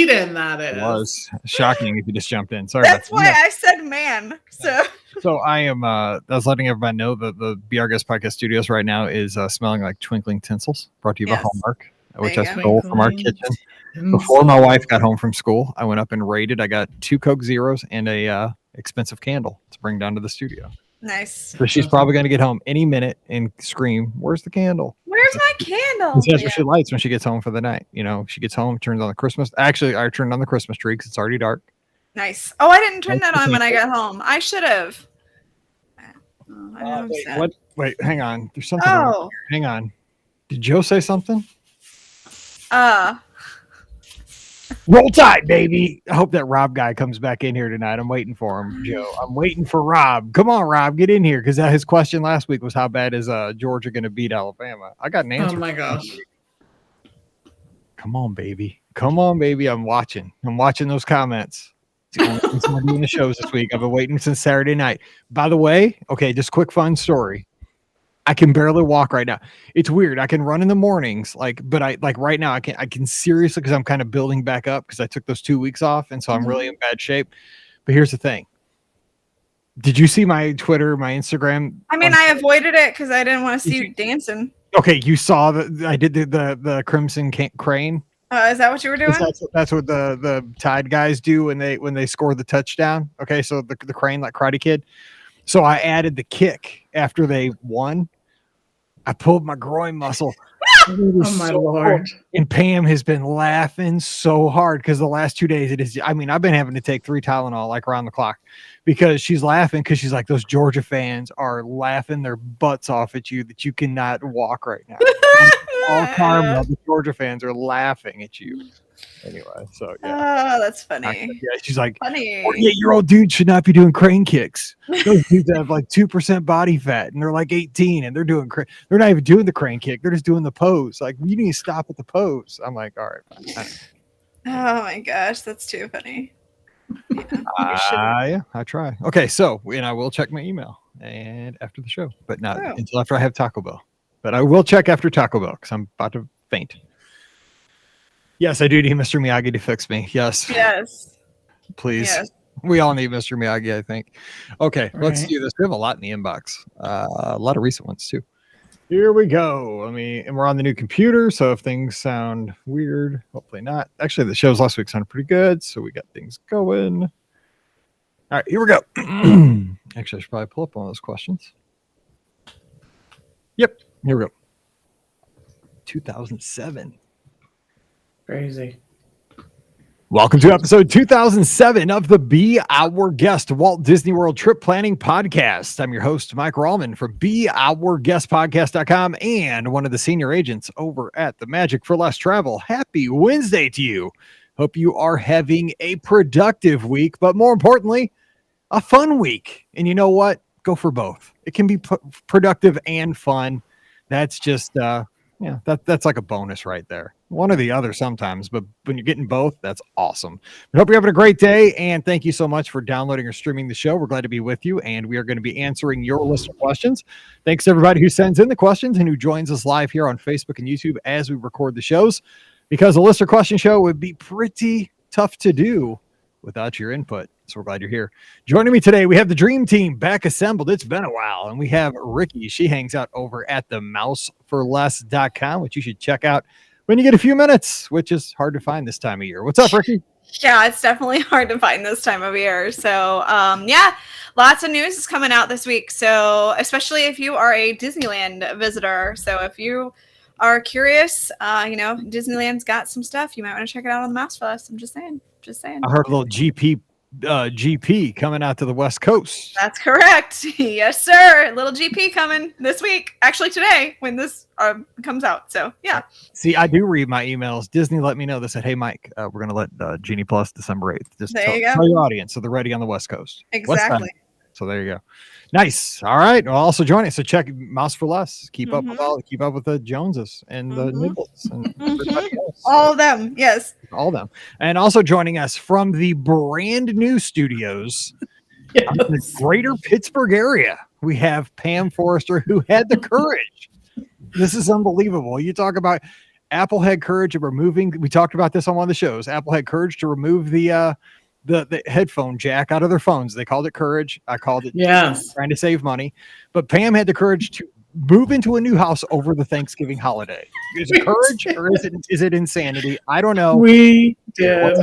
lead-in that is. It was shocking if you just jumped in. Sorry. That's why I said man. So I am. I was letting everybody know that the Our Guest Podcast Studios right now is smelling like twinkling tinsels. Brought to you by Hallmark, which I stole from our kitchen. Before my wife got home from school, I went up and raided. I got 2 Coke Zeros and a expensive candle to bring down to the studio. Nice. So she's probably going to get home any minute and scream, "Where's the candle? Where's my candle?" That's what she lights when she gets home for the night. You know, she gets home, turns on the Christmas. Actually, I turned on the Christmas tree because it's already dark. Nice. Oh, I didn't turn that on when I got home. I should have. What? Wait, hang on. There's something. Oh, hang on. Did Joe say something? Roll Tide, baby. I hope that Rob guy comes back in here tonight. I'm waiting for him, Joe. I'm waiting for Rob. Come on, Rob, get in here, because his question last week was how bad is Georgia going to beat Alabama? I got an answer. Oh my gosh. Come on, baby. Come on, baby. I'm watching those comments. I'm doing the shows this week. I've been waiting since Saturday night. By the way, okay, just quick fun story. I can barely walk right now. It's weird. I can run in the mornings, but right now I can seriously, because I'm kind of building back up because I took those 2 weeks off, and so I'm really in bad shape. But here's the thing. Did you see my Twitter, my Instagram? I mean, I avoided it because I didn't want to see you dancing. Okay, you saw that I did the Crimson Crane. Is that what you were doing? That's what the Tide guys do when they score the touchdown. Okay, so the crane, like Karate Kid. So I added the kick after they won. I pulled my groin muscle. Oh my Lord. And Pam has been laughing so hard because the last 2 days I've been having to take 3 Tylenol like around the clock because she's laughing because she's like, those Georgia fans are laughing their butts off at you that you cannot walk right now. All karma, the Georgia fans are laughing at you. Anyway, so yeah. Oh, that's funny. She's like, funny. 48-year-old dudes should not be doing crane kicks. Those dudes have like 2% body fat, and they're like 18, and they're not even doing the crane kick. They're just doing the pose. Like, you need to stop at the pose. I'm like, all right, fine. Oh my gosh, that's too funny. Yeah, I try. Okay, so I will check my email and after the show, but not until after I have Taco Bell. But I will check after Taco Bell because I'm about to faint. Yes, I do need Mr. Miyagi to fix me. Yes. Yes. Please. Yes. We all need Mr. Miyagi, I think. Okay, let's do this. We have a lot in the inbox. A lot of recent ones, too. Here we go. And we're on the new computer, so if things sound weird, hopefully not. Actually, the shows last week sounded pretty good, so we got things going. All right, here we go. Actually, I should probably pull up one of those questions. Yep, here we go. 2007. Crazy. Welcome to episode 2007 of the Be Our Guest Walt Disney World Trip Planning Podcast. I'm your host, Mike Rallman from BeOurGuestPodcast.com and one of the senior agents over at the Magic for Less Travel. Happy Wednesday to you. Hope you are having a productive week, but more importantly, a fun week. And you know what? Go for both. It can be productive and fun. That's just, that's like a bonus right there. One or the other sometimes, but when you're getting both, that's awesome. I hope you're having a great day, and thank you so much for downloading or streaming the show. We're glad to be with you, and we are going to be answering your listener questions. Thanks to everybody who sends in the questions and who joins us live here on Facebook and YouTube as we record the shows, because a listener question show would be pretty tough to do without your input. So we're glad you're here. Joining me today, we have the Dream Team back assembled. It's been a while. And we have Ricky. She hangs out over at the mouseforless.com, which you should check out when you get a few minutes, which is hard to find this time of year. What's up, Ricky? Yeah, it's definitely hard to find this time of year. So, lots of news is coming out this week. So, especially if you are a Disneyland visitor. So, if you are curious, Disneyland's got some stuff. You might want to check it out on the Mouse for Us. I'm just saying. I heard a little GP coming out to the West Coast. That's correct. Yes, sir. Little GP coming this week. Actually, today when this comes out. So, yeah. See, I do read my emails. Disney let me know. They said, hey, Mike, we're going to let Genie Plus December 8th. Just tell your audience so they're ready on the West Coast. Exactly. So there you go. Nice. All right. Well, also join us. So check Mouse for Less. Keep up with the Joneses and the Nibbles and everybody else. All of them. Yes. All of them. And also joining us from the brand new studios in the greater Pittsburgh area, we have Pam Forrester, who had the courage. This is unbelievable. You talk about Apple had courage of removing. We talked about this on one of the shows. Apple had courage to remove the headphone jack out of their phones. They called it courage. I called it trying to save money. But Pam had the courage to move into a new house over the Thanksgiving holiday. Is it courage or is it insanity? I don't know. We did.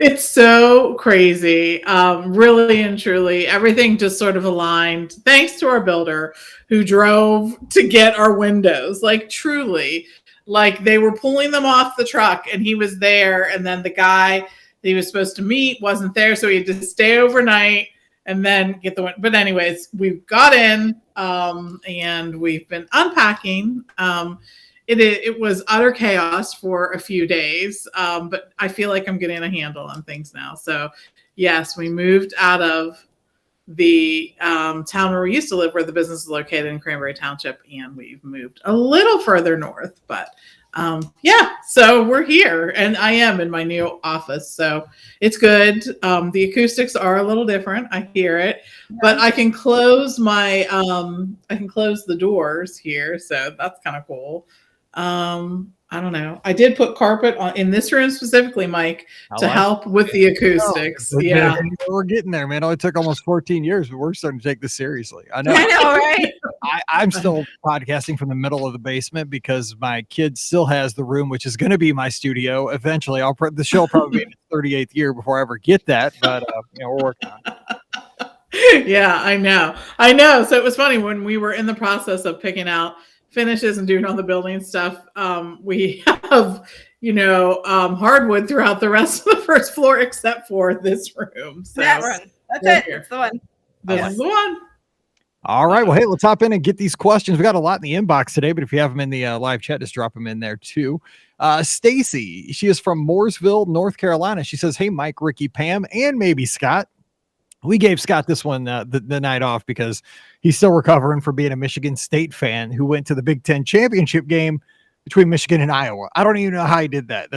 It's so crazy. Really and truly, everything just sort of aligned thanks to our builder who drove to get our windows. Like truly, like they were pulling them off the truck and he was there. And then the guy that he was supposed to meet wasn't there. So he had to stay overnight and then get the window. But anyways, we got in and we've been unpacking. It was utter chaos for a few days, but I feel like I'm getting a handle on things now. So yes, we moved out of the town where we used to live, where the business is located in Cranberry Township, and we've moved a little further north. But so we're here, and I am in my new office, so it's good. The acoustics are a little different. I hear it, but I can close the doors here, so that's kind of cool. I don't know. I did put carpet in this room specifically, Mike, to help with the acoustics. Yeah. We're getting there, man. It only took almost 14 years, but we're starting to take this seriously. I know, right? I'm still podcasting from the middle of the basement because my kid still has the room, which is going to be my studio. Eventually, the show will probably be in its 38th year before I ever get that, but we're working on it. Yeah, I know. So it was funny when we were in the process of picking out finishes and doing all the building stuff. We have, hardwood throughout the rest of the first floor except for this room. So that one. That's it. It's the one. This is the one. All right. Well, hey, let's hop in and get these questions. We got a lot in the inbox today, but if you have them in the live chat, just drop them in there too. Stacy, she is from Mooresville, North Carolina. She says, "Hey, Mike, Ricky, Pam, and maybe Scott." We gave Scott this one the night off because he's still recovering from being a Michigan State fan who went to the Big Ten championship game between Michigan and Iowa. I don't even know how he did that.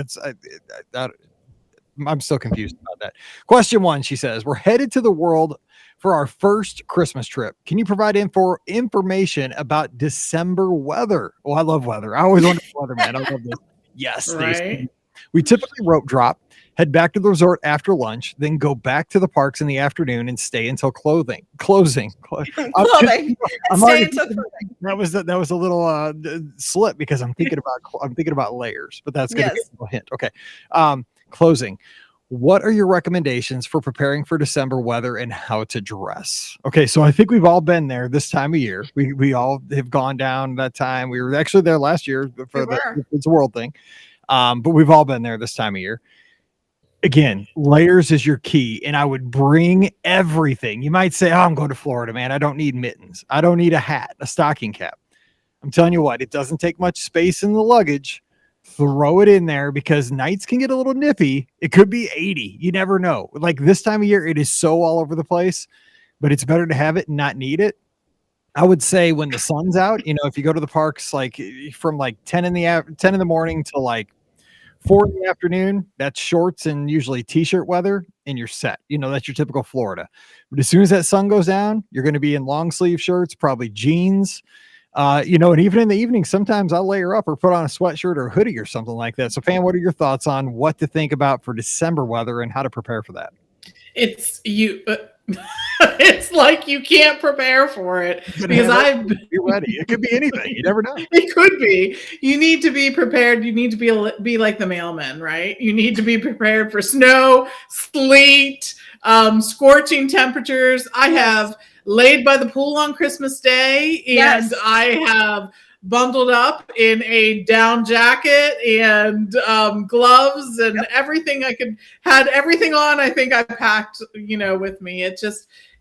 I'm still confused about that. Question 1, she says, "We're headed to the world for our first Christmas trip. Can you provide information about December weather?" Oh, I love weather. I always wonder weather, man. I love this. Yes, right. We typically rope drop, head back to the resort after lunch, then go back to the parks in the afternoon and stay until closing. That was a little slip because I'm thinking about layers, but that's going to be a hint. Okay. Closing. What are your recommendations for preparing for December weather and how to dress? Okay, so I think we've all been there this time of year. We all have gone down that time. We were actually there last year for the It's a World thing. But we've all been there this time of year. Again, layers is your key, and I would bring everything. You might say, "Oh, I'm going to Florida, man. I don't need mittens. I don't need a hat, a stocking cap." I'm telling you what, it doesn't take much space in the luggage. Throw it in there because nights can get a little nippy. It could be 80. You never know. Like this time of year, it is so all over the place, but it's better to have it and not need it. I would say when the sun's out, if you go to the parks, like from like 10 in the morning to like 4 in the afternoon, that's shorts and usually t-shirt weather, and you're set. That's your typical Florida. But as soon as that sun goes down, you're going to be in long sleeve shirts, probably jeans, and even in the evening, sometimes I'll layer up or put on a sweatshirt or a hoodie or something like that. So Pam, what are your thoughts on what to think about for December weather and how to prepare for that? It's like you can't prepare for it because be ready. It could be anything. You never know. It could be. You need to be prepared. You need to be like the mailman, right? You need to be prepared for snow, sleet, scorching temperatures. I have laid by the pool on Christmas Day, and I have bundled up in a down jacket and gloves and everything had everything on. I think I packed, with me.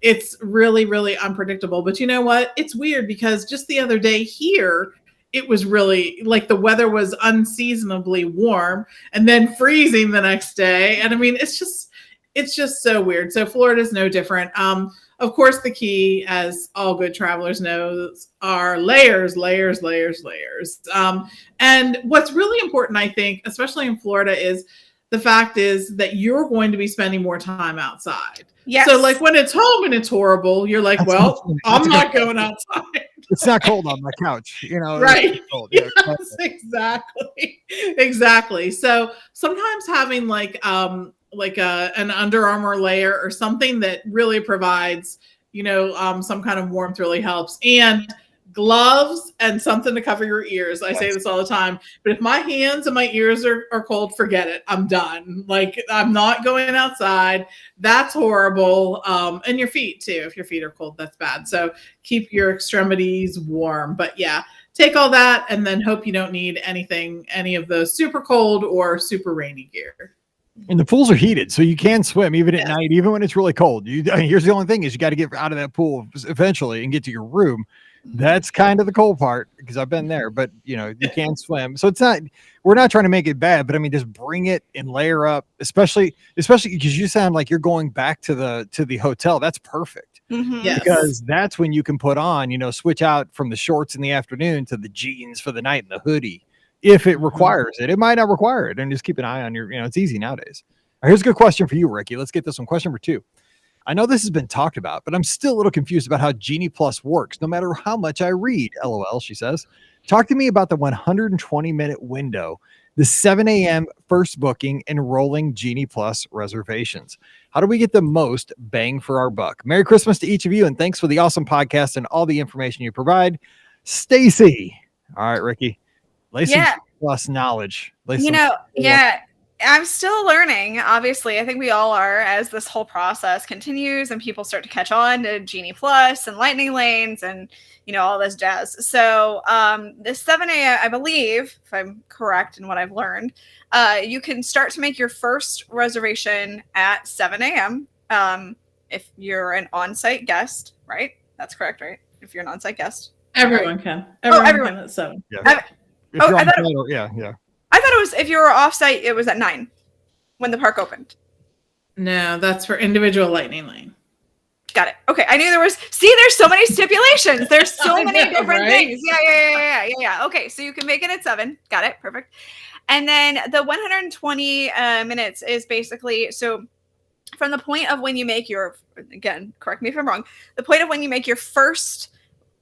It's really, really unpredictable. But you know what? It's weird because just the other day here, it was really like the weather was unseasonably warm and then freezing the next day. And I mean, it's just so weird. So Florida's no different. Of course, the key, as all good travelers know, are layers. And what's really important, I think, especially in Florida, is the fact is that you're going to be spending more time outside. Yes. So like when it's home and it's horrible, you're like, I'm not going outside. It's not cold on my couch, you know. Right. Cold. Yes, exactly. So sometimes having like an Under Armour layer or something that really provides, some kind of warmth really helps. And gloves and something to cover your ears. I say this all the time, but if my hands and my ears are cold, forget it. I'm done. Like, I'm not going outside. That's horrible. And your feet too. If your feet are cold, that's bad. So keep your extremities warm. But yeah, take all that and then hope you don't need any of those super cold or super rainy gear. And the pools are heated, so you can swim even at night, even when it's really cold. Here's the only thing is you got to get out of that pool eventually and get to your room. That's kind of the cold part because I've been there, but you can swim. So we're not trying to make it bad, but I mean, just bring it and layer up, especially because you sound like you're going back to the hotel. That's perfect. Mm-hmm. Yes. Because that's when you can put on, switch out from the shorts in the afternoon to the jeans for the night and the hoodie. If it requires it, it might not require it. And just keep an eye on it's easy nowadays. All right, here's a good question for you, Ricky. Let's get this one. Question number 2. I know this has been talked about, but I'm still a little confused about how Genie Plus works, no matter how much I read. LOL, she says. Talk to me about the 120-minute window, the 7 a.m. first booking, and rolling Genie Plus reservations. How do we get the most bang for our buck? Merry Christmas to each of you, and thanks for the awesome podcast and all the information you provide. Stacy. All right, Ricky. Lay some plus knowledge. I'm still learning, obviously. I think we all are as this whole process continues and people start to catch on to Genie Plus and Lightning Lanes and, all this jazz. So this 7 a.m., I believe, if I'm correct in what I've learned, you can start to make your first reservation at 7 a.m. If you're an on-site guest, right? That's correct, right? If you're an on-site guest. Everyone can. Everyone can at 7. Yeah. I thought it was if you were off-site, it was at 9 when the park opened. No, that's for individual Lightning Lane. Got it. Okay, I knew there was. See, there's so many stipulations. There's so many different things. Yeah. Okay, so you can make it at 7. Got it. Perfect. And then the 120 minutes is basically so from the point of when you make your, again, correct me if I'm wrong, the point of when you make your first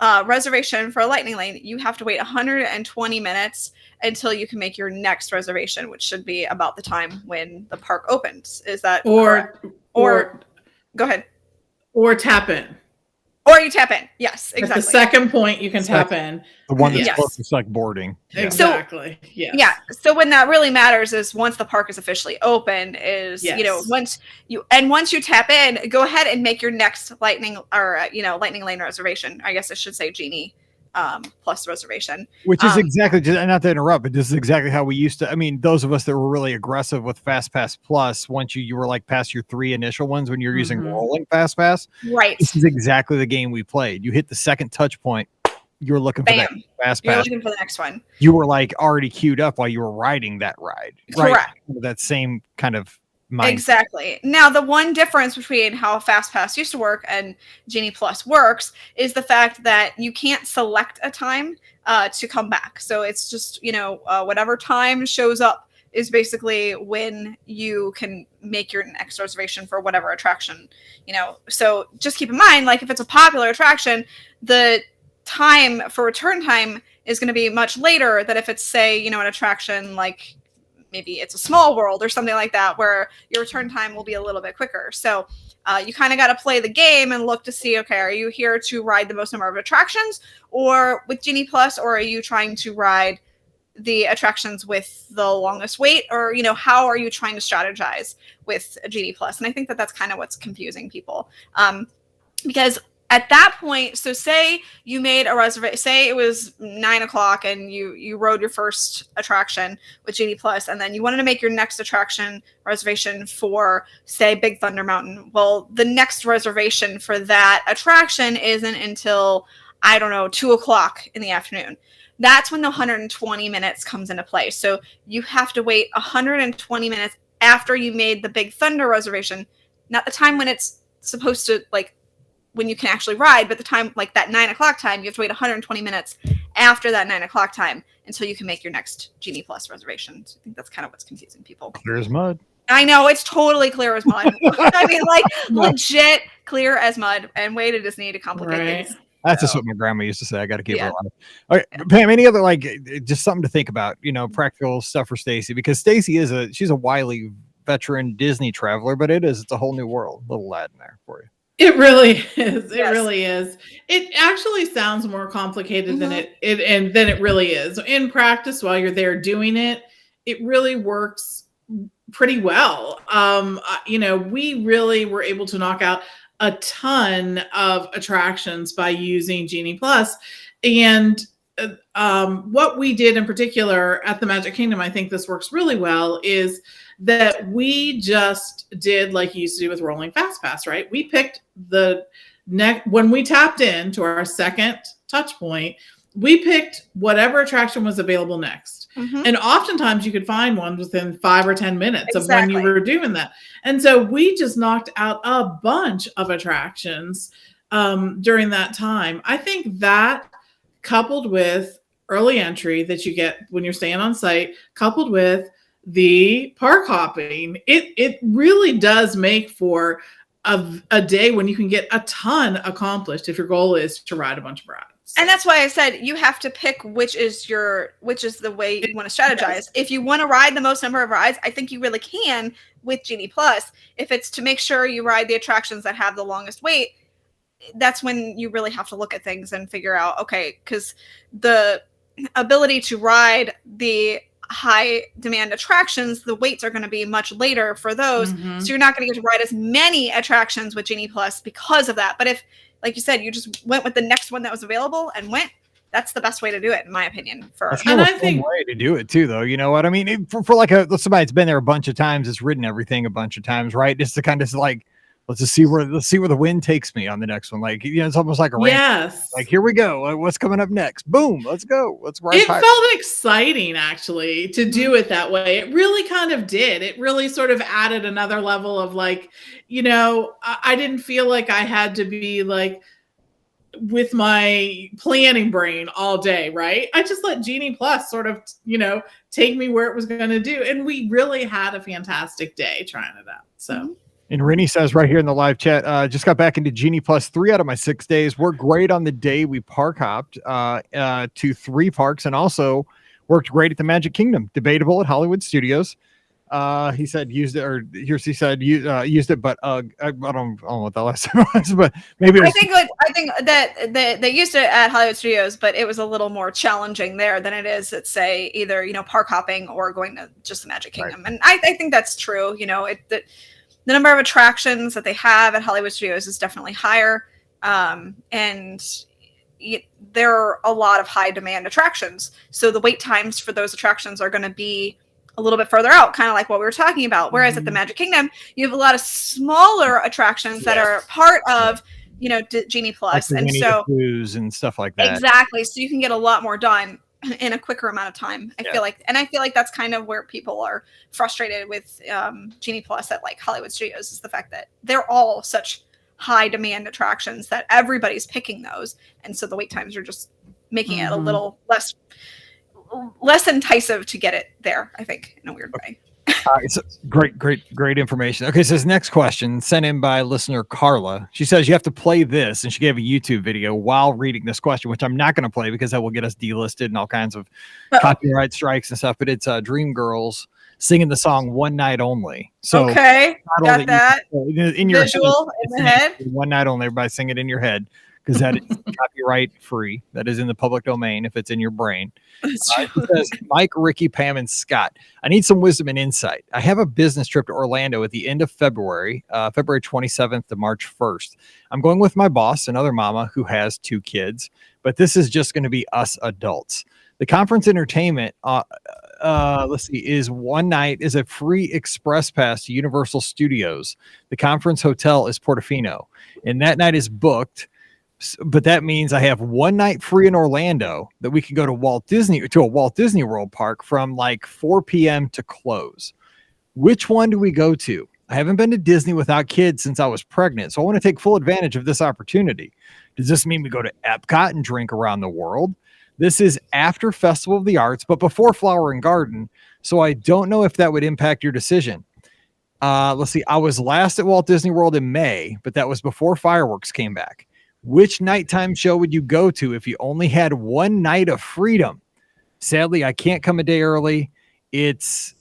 reservation for a Lightning Lane, you have to wait 120 minutes until you can make your next reservation, which should be about the time when the park opens. Is that correct? Or go ahead. Or tap in. Or you tap in. Yes, exactly. At the second point, you can tap in. The one that's closest, like boarding. Yeah. Exactly. So, yeah. So when that really matters is once the park is officially open, once you tap in, go ahead and make your next Lightning Lane reservation. I guess I should say Genie Plus reservation. Which is exactly, not to interrupt, but this is exactly how we used to. I mean, those of us that were really aggressive with Fast Pass Plus, once you were like past your 3 initial ones when you're using rolling Fast Pass, right? This is exactly the game we played. You hit the second touch point, you were looking for that Fast Pass. You're looking for the next one. You were like already queued up while you were riding that ride. Right? Correct. That same kind of mindset. Exactly. Now, the one difference between how Fast Pass used to work and Genie Plus works is the fact that you can't select a time to come back. So it's just, whatever time shows up is basically when you can make your next reservation for whatever attraction, So just keep in mind, like if it's a popular attraction, the time for return time is going to be much later than if it's, say, an attraction like maybe it's a Small World or something like that, where your return time will be a little bit quicker. So you kind of got to play the game and look to see, okay, are you here to ride the most number of attractions or with Genie Plus, or are you trying to ride the attractions with the longest wait, or, how are you trying to strategize with Genie Plus? And I think that that's kind of what's confusing people. Because at that point, so say you made a reservation, say it was 9:00 and you rode your first attraction with Genie Plus, and then you wanted to make your next attraction reservation for, say, Big Thunder Mountain. Well, the next reservation for that attraction isn't until, 2:00 in the afternoon. That's when the 120 minutes comes into play. So you have to wait 120 minutes after you made the Big Thunder reservation, not the time when it's supposed to, when you can actually ride, but the time, like that 9:00 time, you have to wait 120 minutes after that 9:00 time until you can make your next Genie Plus reservation. So I think that's kind of what's confusing people. Clear as mud. I know, it's totally clear as mud. I mean, legit clear as mud, and way to just need to complicate things. That's just what my grandma used to say. I got to keep her alive. Okay, Pam, any other just something to think about, practical stuff for Stacy, because Stacy she's a wily veteran Disney traveler, but it's a whole new world. Little lad in there for you. It really is. It really is. It actually sounds more complicated than it really is. In practice, while you're there doing it, it really works pretty well. We really were able to knock out a ton of attractions by using Genie Plus. And what we did in particular at the Magic Kingdom, I think this works really well, is that we just did like you used to do with Rolling Fast Pass, right? We picked when we tapped into our second touch point, we picked whatever attraction was available next. And oftentimes you could find one within 5 or 10 minutes of when you were doing that. And so we just knocked out a bunch of attractions during that time. I think that, coupled with early entry that you get when you're staying on site, coupled with the park hopping, it really does make for a day when you can get a ton accomplished if your goal is to ride a bunch of rides. And that's why I said you have to pick which is the way you want to strategize. Yes. If you want to ride the most number of rides, I think you really can with Genie Plus. If it's to make sure you ride the attractions that have the longest wait, that's when you really have to look at things and figure out, okay, because the ability to ride the high demand attractions, the waits are going to be much later for those. So you're not going to get to ride as many attractions with Genie Plus because of that. But if, like you said, you just went with the next one that was available and that's the best way to do it, in my opinion. That's kind of a fun way to do it too, though. You know what I mean? For somebody that's been there a bunch of times, it's ridden everything a bunch of times, right? Just to kind of let's see where the wind takes me on the next one. It's almost like a race. Yes. Here we go. What's coming up next? Boom. Let's go. Let's ride. It felt exciting, actually, to do it that way. It really kind of did. It really sort of added another level of I didn't feel like I had to be with my planning brain all day, right? I just let Genie Plus sort of, take me where it was going to do. And we really had a fantastic day trying it out. So. And Rennie says right here in the live chat, just got back into Genie Plus 3 out of my 6 days. Worked great on the day we park hopped to 3 parks, and also worked great at the Magic Kingdom. Debatable at Hollywood Studios. He said used it, or he said used it, but I don't know what the last time was, but maybe I think that they used it at Hollywood Studios, but it was a little more challenging there than it is at, say, either park hopping or going to just the Magic Kingdom. Right. And I think that's true. The number of attractions that they have at Hollywood Studios is definitely higher. And there are a lot of high demand attractions. So the wait times for those attractions are going to be a little bit further out, kind of like what we were talking about. Whereas at the Magic Kingdom, you have a lot of smaller attractions that are part of, Genie Plus. Like and so and stuff like that. Exactly. So you can get a lot more done in a quicker amount of time. I feel like that's kind of where people are frustrated with Genie Plus at Hollywood Studios, is the fact that they're all such high demand attractions that everybody's picking those, and so the wait times are just making it a little less enticing to get it there, I think, in a weird way. So great information. Okay, so this next question sent in by listener Carla. She says you have to play this, and she gave a YouTube video while reading this question, which I'm not going to play because that will get us delisted and all kinds of copyright strikes and stuff. But it's Dreamgirls singing the song "One Night Only." So okay, got that in your visual in the head. "One Night Only." Everybody sing it in your head, because that is copyright free. That is in the public domain if it's in your brain. It says, Mike, Ricky, Pam, and Scott, I need some wisdom and insight. I have a business trip to Orlando at the end of February, February 27th to March 1st. I'm going with my boss, another mama who has 2 kids, but this is just going to be us adults. The conference entertainment, is one night is a free express pass to Universal Studios. The conference hotel is Portofino, and that night is booked. But that means I have one night free in Orlando that we can go to a Walt Disney World park from 4 p.m. to close. Which one do we go to? I haven't been to Disney without kids since I was pregnant, so I want to take full advantage of this opportunity. Does this mean we go to Epcot and drink around the world? This is after Festival of the Arts, but before Flower and Garden, so I don't know if that would impact your decision. Let's see. I was last at Walt Disney World in May, but that was before fireworks came back. Which nighttime show would you go to if you only had one night of freedom? Sadly, I can't come a day early. It's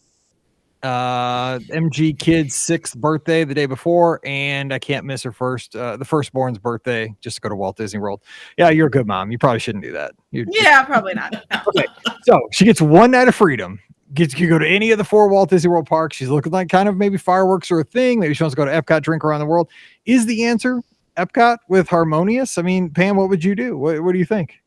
MG Kid's 6th birthday the day before, and I can't miss her the firstborn's birthday just to go to Walt Disney World. Yeah, you're a good mom. You probably shouldn't do that. Yeah, probably not. No. Okay, so she gets one night of freedom. You go to any of the 4 Walt Disney World parks. She's looking like kind of maybe fireworks or a thing. Maybe she wants to go to Epcot, drink around the world. Is the answer Epcot with Harmonious? I mean, Pam, what would you do? What do you think?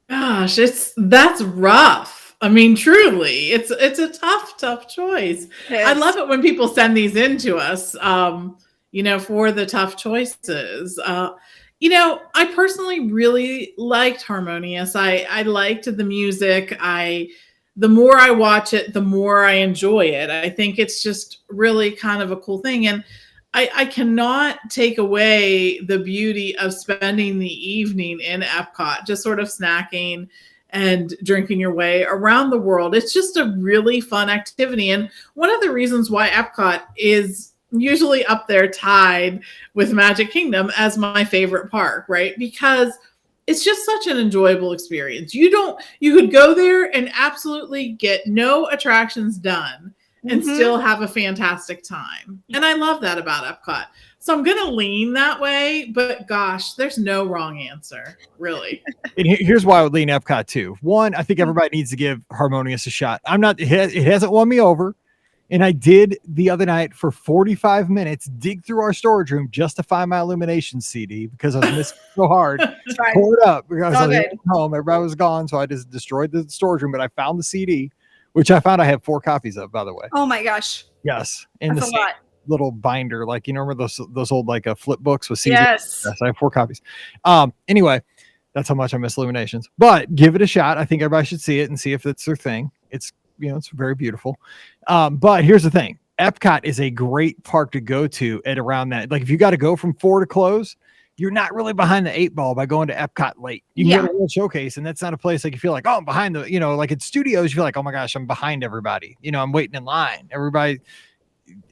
Gosh, that's rough. I mean, truly, it's a tough choice. I love it when people send these in to us, for the tough choices. I personally really liked Harmonious. I liked the music. The more I watch it, the more I enjoy it. I think it's just really kind of a cool thing. And I cannot take away the beauty of spending the evening in Epcot, just sort of snacking and drinking your way around the world. It's just a really fun activity. And one of the reasons why Epcot is usually up there tied with Magic Kingdom as my favorite park, right? Because it's just such an enjoyable experience. You could go there and absolutely get no attractions done and still have a fantastic time. And I love that about Epcot. So I'm going to lean that way, but gosh, there's no wrong answer, really. And here's why I would lean Epcot too. One, I think everybody needs to give Harmonious a shot. It hasn't won me over. And I did the other night for 45 minutes, dig through our storage room just to find my Illumination CD because I was missing so hard. Pull it up because I was home. Everybody was gone. So I just destroyed the storage room, but I found the CD, which I found I have 4 copies of, by the way. Oh my gosh. Yes. And that's a lot. Little binder, like, remember those old like flip books with CDs? Yes. Yes, I have 4 copies. Anyway, that's how much I miss Illuminations. But give it a shot. I think everybody should see it and see if it's their thing. It's it's very beautiful. But here's the thing. Epcot is a great park to go to at around that. Like if you got to go from 4 to close, you're not really behind the 8 ball by going to Epcot late. You can go to World Showcase, and that's not a place like you feel like, oh, I'm behind the, like at studios, you feel like, oh my gosh, I'm behind everybody. I'm waiting in line. Everybody,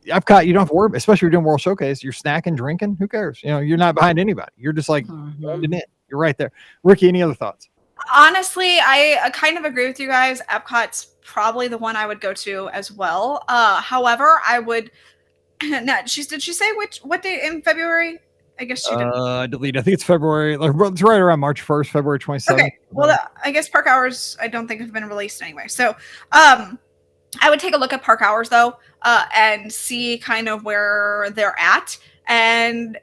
Epcot, you don't have to worry, especially if you're doing World Showcase, you're snacking, drinking. Who cares? You're not behind anybody. You're just like, you're right there. Ricky, any other thoughts? Honestly, I kind of agree with you guys. Epcot's probably the one I would go to as well. However, I would. Did she say what date in February? I guess she did. Delete. I think it's February. It's right around March 1st, February 27th. Okay. Well, I guess park hours I don't think have been released anyway. So, I would take a look at park hours though, and see kind of where they're at. And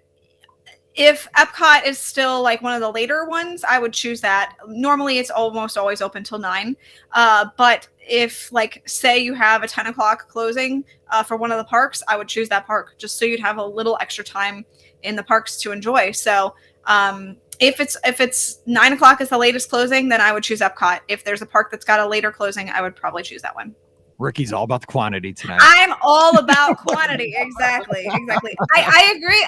if Epcot is still like one of the later ones, I would choose that. Normally it's almost always open till 9. But if say you have a 10 o'clock closing for one of the parks, I would choose that park just so you'd have a little extra time in the parks to enjoy. So if it's 9 o'clock is the latest closing, then I would choose Epcot. If there's a park that's got a later closing, I would probably choose that one. Ricky's all about the quantity tonight. I'm all about quantity. Exactly. I agree.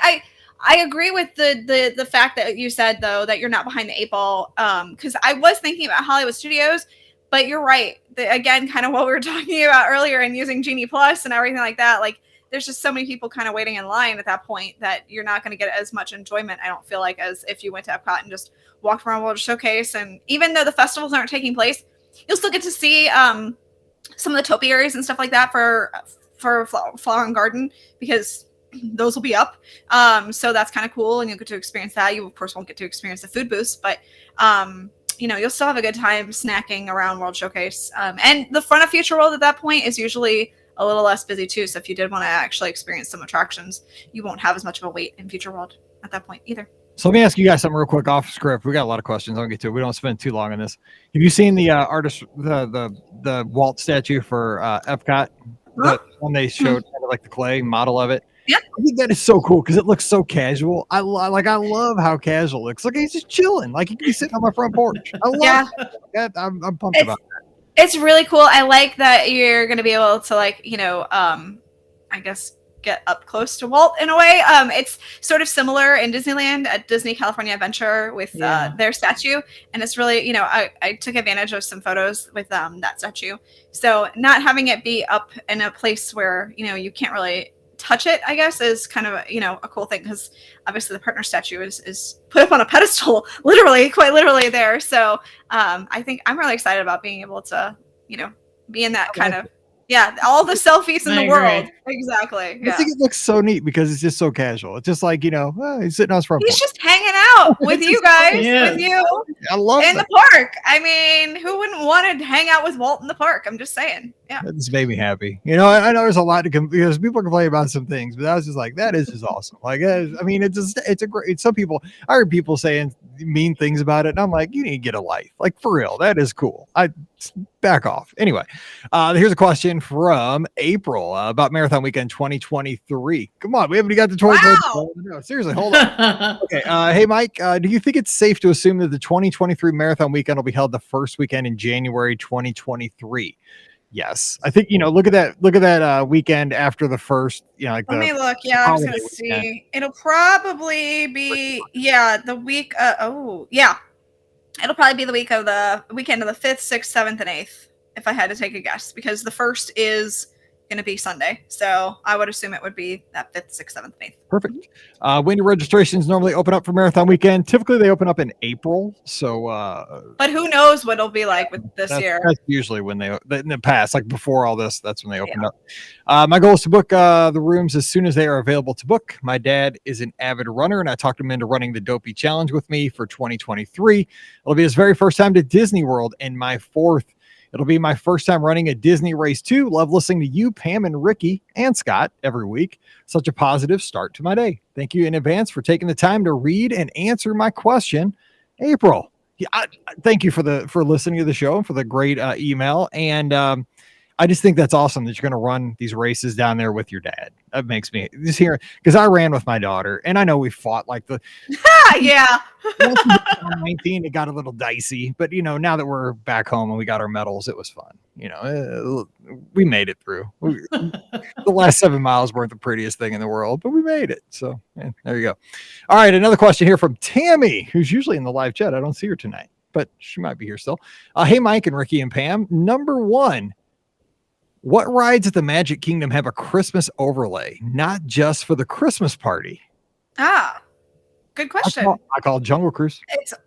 I agree with the fact that you said though that you're not behind the 8 ball. Because I was thinking about Hollywood Studios, but you're right. Again, kind of what we were talking about earlier, and using Genie Plus and everything like that. Like, there's just so many people kind of waiting in line at that point that you're not going to get as much enjoyment, I don't feel like, as if you went to Epcot and just walked around World Showcase. And even though the festivals aren't taking place, you'll still get to see some of the topiaries and stuff like that for Flower and Garden, because those will be up. So that's kind of cool, and you'll get to experience that. You of course won't get to experience the food booths, but you'll still have a good time snacking around World Showcase. And the front of Future World at that point is usually a little less busy too. So if you did want to actually experience some attractions, you won't have as much of a wait in Future World at that point either. So let me ask you guys something real quick off script. We got a lot of questions. I'll get to it. We don't spend too long on this. Have you seen the artist, the Walt statue for Epcot? The one they showed, kind of like the clay model of it. Yeah, I think that is so cool because it looks so casual. I love how casual it looks. Like he's just chilling. Like he could be sitting on my front porch. I love that. I'm pumped about that. It's really cool. I like that you're going to be able to I guess get up close to Walt in a way. It's sort of similar in Disneyland at Disney California Adventure with their statue, and it's really I took advantage of some photos with that statue. So not having it be up in a place where you can't really touch it, I guess, is kind of a cool thing, because obviously the partner statue is put up on a pedestal, quite literally there. So I think I'm really excited about being able to, be in that kind of, all the selfies in the world. Exactly. I think it looks so neat because it's just so casual. It's just like, he's sitting on his front porch. He's just hanging out with you guys, with you. I love in the park. I mean, who wouldn't want to hang out with Walt in the park? I'm just saying. Yeah. That just made me happy. I know there's a lot because people complain about some things, but I was just like, that is just awesome. Like, I mean, some people, I heard people saying mean things about it, and I'm like, you need to get a life. Like, for real, that is cool. I back off. Anyway, here's a question from April about Marathon Weekend 2023. Come on, we haven't got the 2023. Wow. No, seriously, hold on. Okay, hey Mike, do you think it's safe to assume that the 2023 Marathon Weekend will be held the first weekend in January 2023? Yes, I think look at that weekend after the first. Let me look. Yeah, I was gonna see. Weekend. It'll probably be the week. It'll probably be the weekend of the 5th, 6th, 7th, and 8th, if I had to take a guess, because the first is going to be Sunday. So I would assume it would be that 5th, 6th, 7th, and 8th. Perfect. When do registrations normally open up for Marathon Weekend? Typically they open up in April. So, but who knows what it'll be like with this year. That's usually when in the past, like before all this, that's when they opened up. My goal is to book the rooms as soon as they are available to book. My dad is an avid runner, and I talked him into running the Dopey Challenge with me for 2023. It'll be his very first time to Disney World and my fourth. It'll be my first time running a Disney race too. Love listening to you, Pam, and Ricky, and Scott every week. Such a positive start to my day. Thank you in advance for taking the time to read and answer my question, April. Thank you for listening to the show and for the great email. And I just think that's awesome that you're going to run these races down there with your dad. That makes me just hear, because I ran with my daughter, and I know we fought like the 19, it got a little dicey, but now that we're back home and we got our medals, it was fun. We made it through. The last 7 miles weren't the prettiest thing in the world, but we made it. So there you go. All right, another question here from Tammy, who's usually in the live chat. I don't see her tonight, but she might be here still. Hey, Mike and Ricky and Pam. Number one, what rides at the Magic Kingdom have a Christmas overlay, not just for the Christmas party? Good question. I call it Jungle Cruise.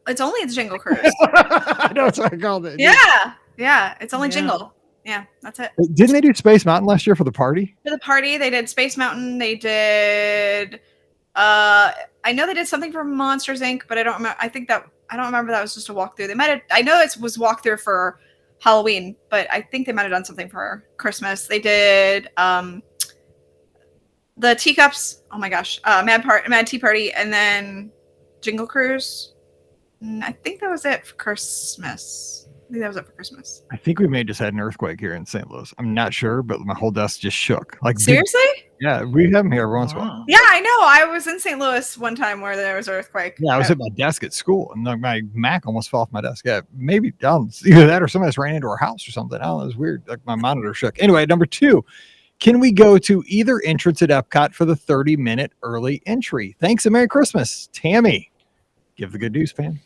It's only the Jingle Cruise. I know, that's what I called it. Yeah. It's only Jingle. Yeah, that's it. Didn't they do Space Mountain last year for the party? For the party, they did Space Mountain. They did. I know they did something for Monsters Inc., but I don't remember. I don't remember that was just a walkthrough. They might have. I know it was walkthrough for Halloween, but I think they might have done something for Christmas. They did the teacups. Oh my gosh, Mad Tea Party, and then Jingle Cruise. I think that was it for Christmas. I think we may have just had an earthquake here in St. Louis. I'm not sure, but my whole desk just shook. Like, seriously? Yeah, we have them here every once in a while. Yeah, I know. I was in St. Louis one time where there was an earthquake. Yeah, I was at my desk at school, and my Mac almost fell off my desk. Yeah, maybe either that or somebody just ran into our house or something. I don't know. It was weird. Like, my monitor shook. Anyway, number two, can we go to either entrance at Epcot for the 30-minute early entry? Thanks and Merry Christmas. Tammy, give the good news, Pam.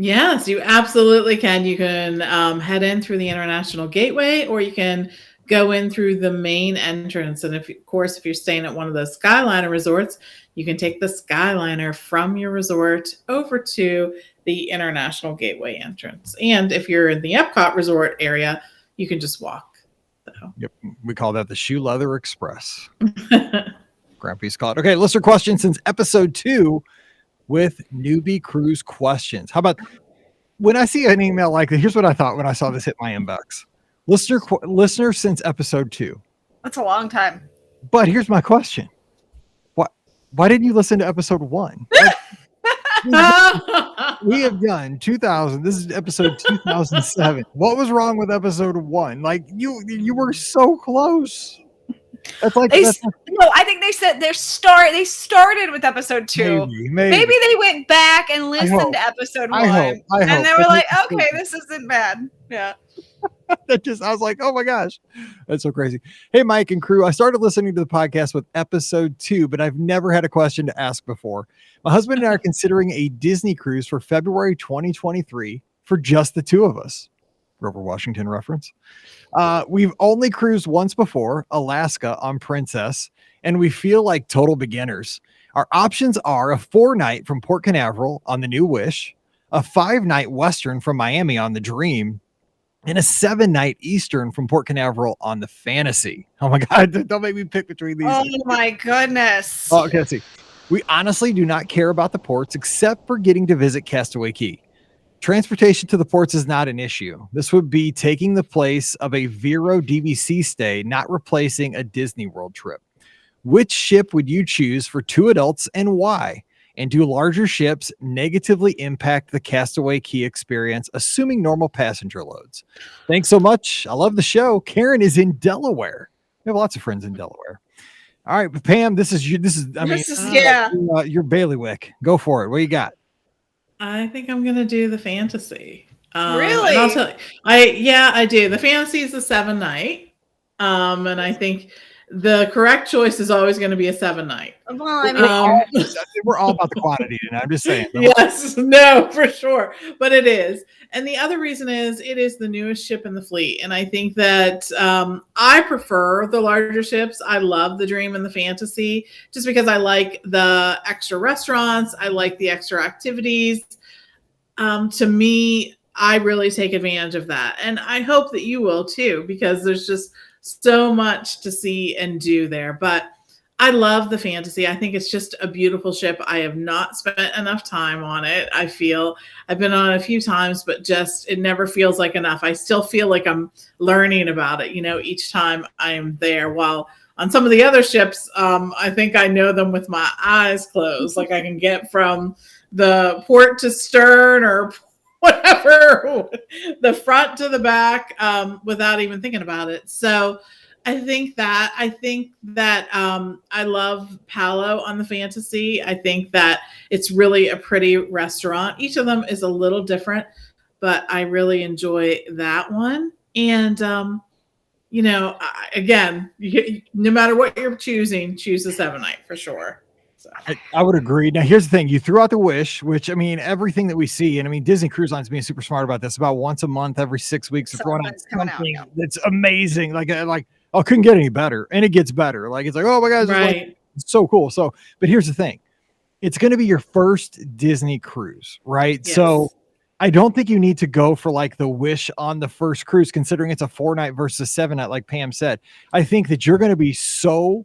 Yes, you absolutely can. You can head in through the International Gateway, or you can go in through the main entrance. And if you're staying at one of those Skyliner resorts, you can take the Skyliner from your resort over to the International Gateway entrance. And if you're in the Epcot resort area, you can just walk. So. Yep, we call that the Shoe Leather Express. Grumpy's call it. Okay, listener questions since episode 2. With newbie cruise questions. How about when I see an email like that? Here's what I thought when I saw this hit my inbox. Listener since episode 2. That's a long time. But here's my question. Why didn't you listen to episode 1? We have done 2000. This is episode 2007. What was wrong with episode 1? Like you were so close. That's like no. I think they said they started with episode 2. Maybe they went back and listened to episode 1, and they were like, "Okay, this isn't bad." Yeah. I was like, "Oh my gosh, that's so crazy." Hey, Mike and crew, I started listening to the podcast with episode 2, but I've never had a question to ask before. My husband and I are considering a Disney cruise for February 2023 for just the two of us. Grover Washington reference. We've only cruised once before, Alaska on Princess, and we feel like total beginners. Our options are a 4-night from Port Canaveral on the new Wish, a 5-night Western from Miami on the Dream, and a 7-night Eastern from Port Canaveral on the Fantasy. Oh my God, don't make me pick between these. Oh my goodness. Oh, okay, let's see. We honestly do not care about the ports except for getting to visit Castaway Cay. Transportation to the ports is not an issue. This would be taking the place of a Vero DVC stay, not replacing a Disney World trip. Which ship would you choose for 2 adults and why? And do larger ships negatively impact the Castaway Cay experience, assuming normal passenger loads? Thanks so much. I love the show. Karen is in Delaware. We have lots of friends in Delaware. All right, but Pam, this is your bailiwick. Go for it. What you got? I think I'm gonna do the Fantasy. Really? And I'll tell you, I do. The Fantasy is a 7-night, and I think the correct choice is always going to be a 7-night. Well, I mean, we're all about the quantity, and I'm just saying. Yes, no, for sure, but it is. And the other reason is it is the newest ship in the fleet, and I think that I prefer the larger ships. I love the Dream and the Fantasy just because I like the extra restaurants. I like the extra activities. To me, I really take advantage of that, and I hope that you will too, because there's just so much to see and do there. But I love the Fantasy. I think it's just a beautiful ship. I have not spent enough time on it. I feel I've been on it a few times, but just it never feels like enough. I still feel like I'm learning about it, each time I am there. While on some of the other ships, I think I know them with my eyes closed. Like I can get from the port to stern or whatever, the front to the back, without even thinking about it. So I think that I love Palo on the Fantasy. I think that it's really a pretty restaurant. Each of them is a little different, but I really enjoy that one. And again, no matter what you're choosing, choose the 7-night for sure. So. I would agree. Now, here's the thing. You threw out the Wish, which, I mean, everything that we see, and I mean, Disney Cruise Line's being super smart about this. About once a month, every 6 weeks, they're throwing out something that's amazing. Like, couldn't get any better. And it gets better. Like, it's like, oh my God, right. It's so cool. So, but here's the thing. It's going to be your first Disney cruise, right? Yes. So I don't think you need to go for like the Wish on the first cruise, considering it's a 4-night versus 7-night, like Pam said. I think that you're going to be so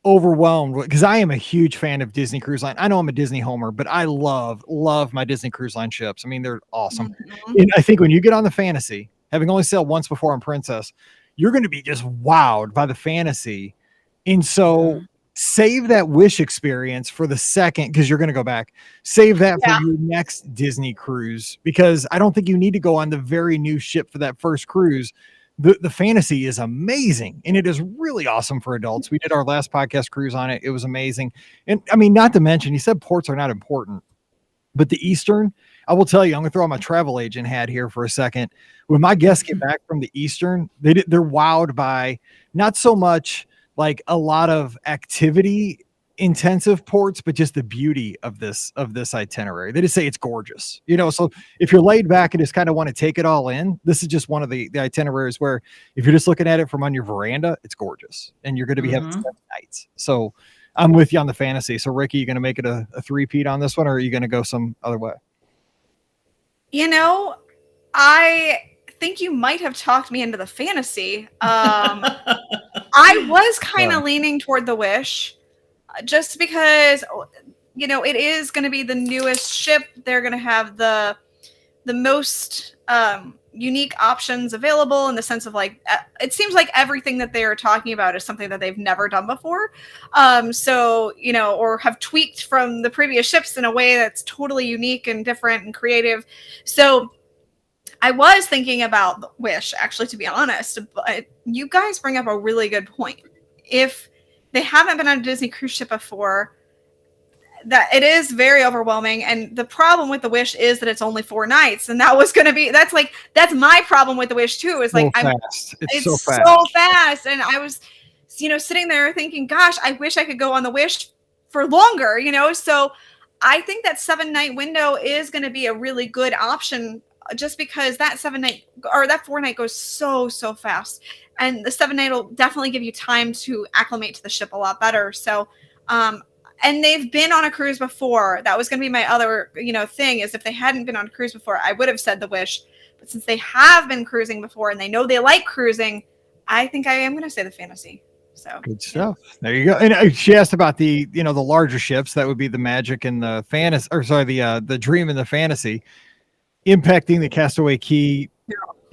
overwhelmed because I am a huge fan of Disney Cruise Line. I know I'm a Disney homer, but I love my Disney Cruise Line ships. I mean, they're awesome. Mm-hmm. And I think when you get on the Fantasy, having only sailed once before on Princess, you're going to be just wowed by the Fantasy. And so save that Wish experience for the second, because you're going to go back. Save that for your next Disney cruise, because I don't think you need to go on the very new ship for that first cruise. The Fantasy is amazing, and it is really awesome for adults. We did our last podcast cruise on it. It was amazing. And I mean, not to mention, you said ports are not important, but the Eastern, I will tell you, I'm going to throw on my travel agent hat here for a second. When my guests get back from the Eastern, they're wowed by not so much like a lot of activity intensive ports, but just the beauty of this itinerary. They just say it's gorgeous, so if you're laid back and just kind of want to take it all in, this is just one of the itineraries where if you're just looking at it from on your veranda, it's gorgeous, and you're going to be having 7 nights. So I'm with you on the Fantasy. So Ricky, you going to make it a 3-peat on this one, or are you going to go some other way? I think you might have talked me into the Fantasy. I was kind of leaning toward the Wish, just because, it is going to be the newest ship. They're going to have the most unique options available, in the sense of like, it seems like everything that they are talking about is something that they've never done before. Or have tweaked from the previous ships in a way that's totally unique and different and creative. So I was thinking about the Wish, actually, to be honest, but you guys bring up a really good point. If they haven't been on a Disney cruise ship before, that it is very overwhelming. And the problem with the Wish is that it's only 4 nights. And that's my problem with the Wish too, is like, it's so fast. And I was, sitting there thinking, gosh, I wish I could go on the Wish for longer, so I think that 7-night window is going to be a really good option, just because that 7-night or that 4-night goes so fast. and the 7 night will definitely give you time to acclimate to the ship a lot better. So, and they've been on a cruise before. That was going to be my other, thing is if they hadn't been on a cruise before, I would have said the Wish. But since they have been cruising before and they know they like cruising, I think I am going to say the Fantasy. So good stuff. There you go. And she asked about the larger ships. That would be the Magic and the Fantasy, or sorry, the Dream and the Fantasy, impacting the Castaway Key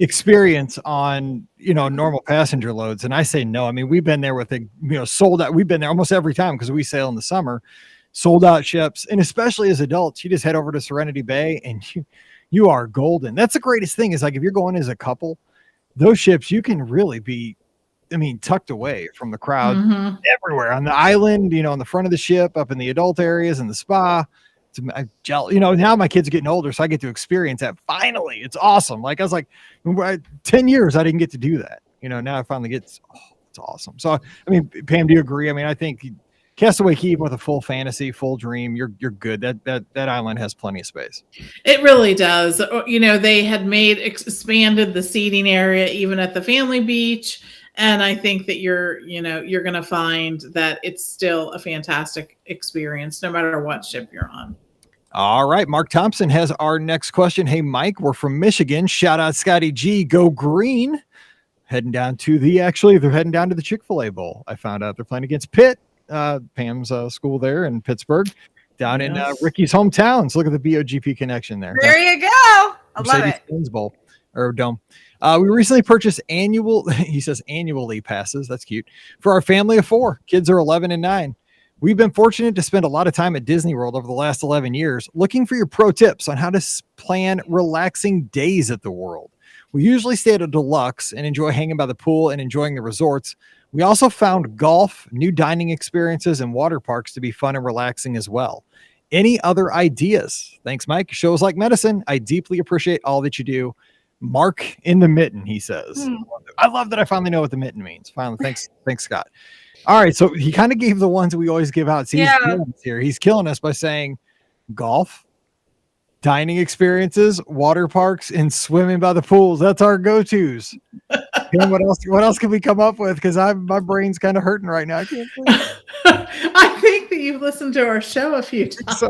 experience on normal passenger loads. And I say no. I mean, we've been there with sold out. We've been there almost every time because we sail in the summer, sold out ships, and especially as adults, you just head over to Serenity Bay and you are golden. That's the greatest thing is like if you're going as a couple, those ships you can really be, tucked away from the crowd everywhere on the island, on the front of the ship, up in the adult areas and the spa. I'm jealous. Now my kids are getting older, so I get to experience that. Finally, it's awesome. Like I was like, 10 years I didn't get to do that. Now I finally get. It's awesome. So Pam, do you agree? I think Castaway Key with a full Fantasy, full Dream, you're good. That island has plenty of space. It really does. They had expanded the seating area even at the family beach. And I think that you're going to find that it's still a fantastic experience, no matter what ship you're on. All right. Mark Thompson has our next question. Hey, Mike, we're from Michigan. Shout out Scotty G. Go Green. They're heading down to the Chick-fil-A Bowl. I found out they're playing against Pitt, Pam's school there in Pittsburgh, down in Ricky's hometown. So look at the BOGP connection there. There you go. I love it. Bowl or Dome. We recently purchased annually passes. That's cute. For our family of 4. Kids are 11 and 9. We've been fortunate to spend a lot of time at Disney World over the last 11 years, looking for your pro tips on how to plan relaxing days at the world. We usually stay at a deluxe and enjoy hanging by the pool and enjoying the resorts. We also found golf, new dining experiences, and water parks to be fun and relaxing as well. Any other ideas? Thanks, Mike. Shows like medicine. I deeply appreciate all that you do. Mark in the mitten, he says. I love that I finally know what the mitten means. Finally, thanks, Scott. All right, so he kind of gave the ones that we always give out. See, he's killing us by saying golf, dining experiences, water parks, and swimming by the pools. That's our go-tos. What else can we come up with? Because my brain's kind of hurting right now. I can't believe I think that you've listened to our show a few times. So,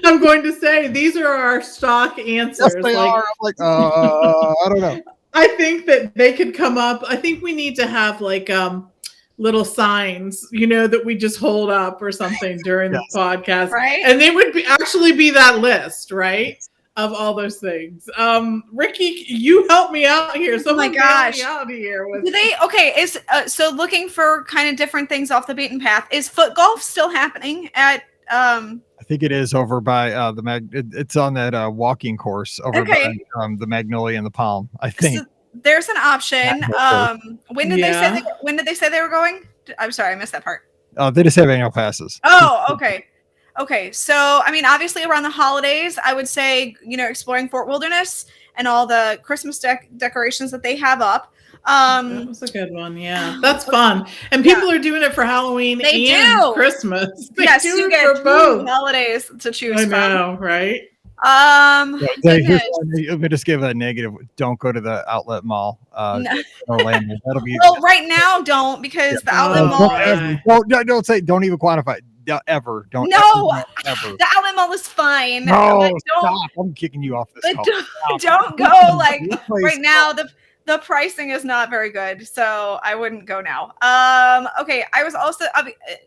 I'm going to say these are our stock answers. Yes, they are. I'm like, I don't know. I think that they could come up. I think we need to have like little signs, that we just hold up or something during the podcast. Right. And they would actually be that list, right? Of all those things. Ricky, you help me out here. Oh my gosh. Help me out here with so looking for kind of different things off the beaten path. Is foot golf still happening at I think it is over by it's on that walking course over by the Magnolia and the Palm, I think. So there's an option. When did they say they were going? I'm sorry, I missed that part. They just have annual passes. Oh, okay. Okay, so obviously around the holidays, I would say exploring Fort Wilderness and all the Christmas decorations that they have up. That was a good one. Yeah, that's fun, and people are doing it for Halloween and Christmas. Yes, you get for both holidays to choose from. I know, right? Let me just give a negative. Don't go to the outlet mall. Orlando. That'll be right now. Don't because the outlet mall. Don't even quantify. Ever don't. No, ever. The outlet mall is fine. No, stop! I'm kicking you off this. Don't go right now. The pricing is not very good, so I wouldn't go now. Okay, I was also.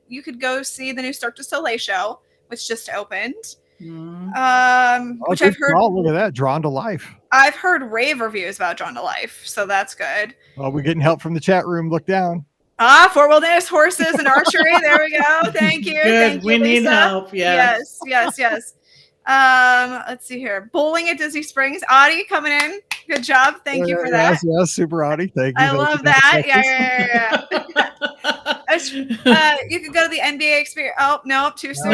You could go see the new Cirque du Soleil show, which just opened. Which I've heard. Oh, look at that! Drawn to Life. I've heard rave reviews about Drawn to Life, so that's good. Well, we're getting help from the chat room. Look down. Fort Wilderness, horses, and archery. There we go. Thank you. Good. Thank you, we Lisa. need help. Yes. Let's see here. Bowling at Disney Springs. Audie coming in. Good job. Thank you for that. Yes, super Audie. Thank you. I love that. Yeah. You could go to the NBA experience. Oh, no, too soon.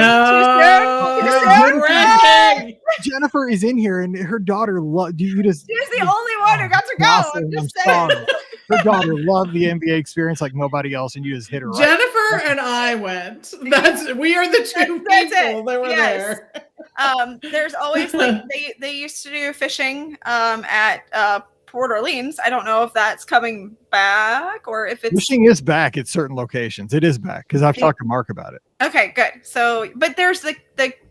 Jennifer is in here, and her daughter she's the only one who got to go. I'm just saying. Her daughter loved the NBA experience like nobody else, and you just hit her right. Jennifer and I went. We are the two people that were there. There's always they used to do fishing at Port Orleans. I don't know if that's coming back or if it's Fishing is back at certain locations. It is back because I've talked to Mark about it. okay, good. So, but there's the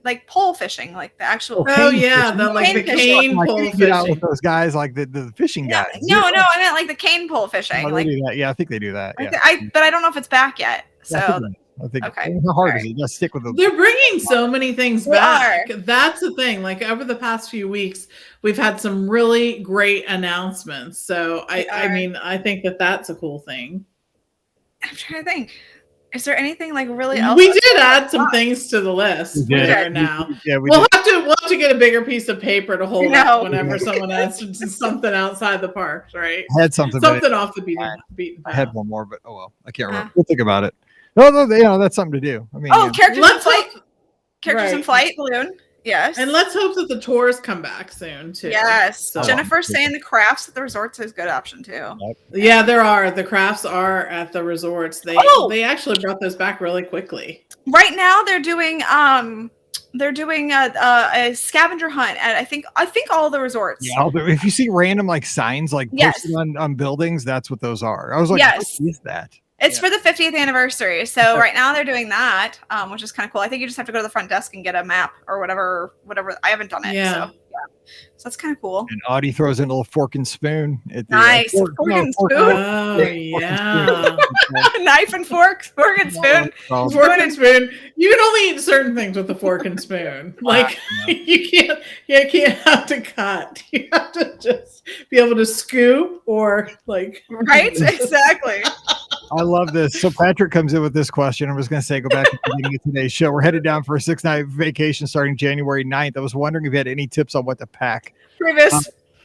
like pole fishing, like the actual. Oh yeah, fishing. the like the Cane cane Like, pole you get out with fishing. those guys, like the fishing No, guys. no, I meant like the cane pole fishing. Oh, they Like, do that. Yeah, I think they do that. Yeah. but I don't know if it's back yet. So I think okay. how hard is it? Just stick with the. They're bringing so many things They back. are. That's the thing. Like over the past few weeks, we've had some really great announcements. So I mean, I think that that's a cool thing. I'm trying to think. Is there anything like really else? We did add some things to the list. We We did. are now. Yeah, we We'll did. have to get a bigger piece of paper to hold No. up whenever someone asks to do something outside the park, right? I had something. But Something off the beaten I had path. one more, but oh well, I can't remember. We'll think about it. No, that's something to do. I mean, Oh, yeah. characters in Let's flight. hope, Characters in right. flight balloon. Yes. and let's hope that the tours come back soon too. Yes. So- Jennifer's saying the crafts at the resorts is a good option too. Yeah, there are. The crafts are at the resorts. They actually brought those back really quickly. Right now they're doing a scavenger hunt at I think all the resorts. Yeah, if you see random like signs like Yes. posted on buildings, that's what those are. I was like, Yes. what is that? It's for the 50th anniversary. So right now they're doing that, which is kind of cool. I think you just have to go to the front desk and get a map or whatever. I haven't done it. Yeah. So that's kind of cool. And Audie throws in a little fork and spoon. At the, Nice. Fork and spoon? Oh yeah. Knife and fork and spoon. Oh, Fork and spoon. You can only eat certain things with a fork and spoon. Like you can't have to cut. You have to just be able to scoop or like Right? Exactly. I love this. So Patrick comes in with this question. I'm just going to say, go back to the beginning of today's show. We're headed down for a 6-night vacation starting January 9th. I was wondering if you had any tips on what to pack.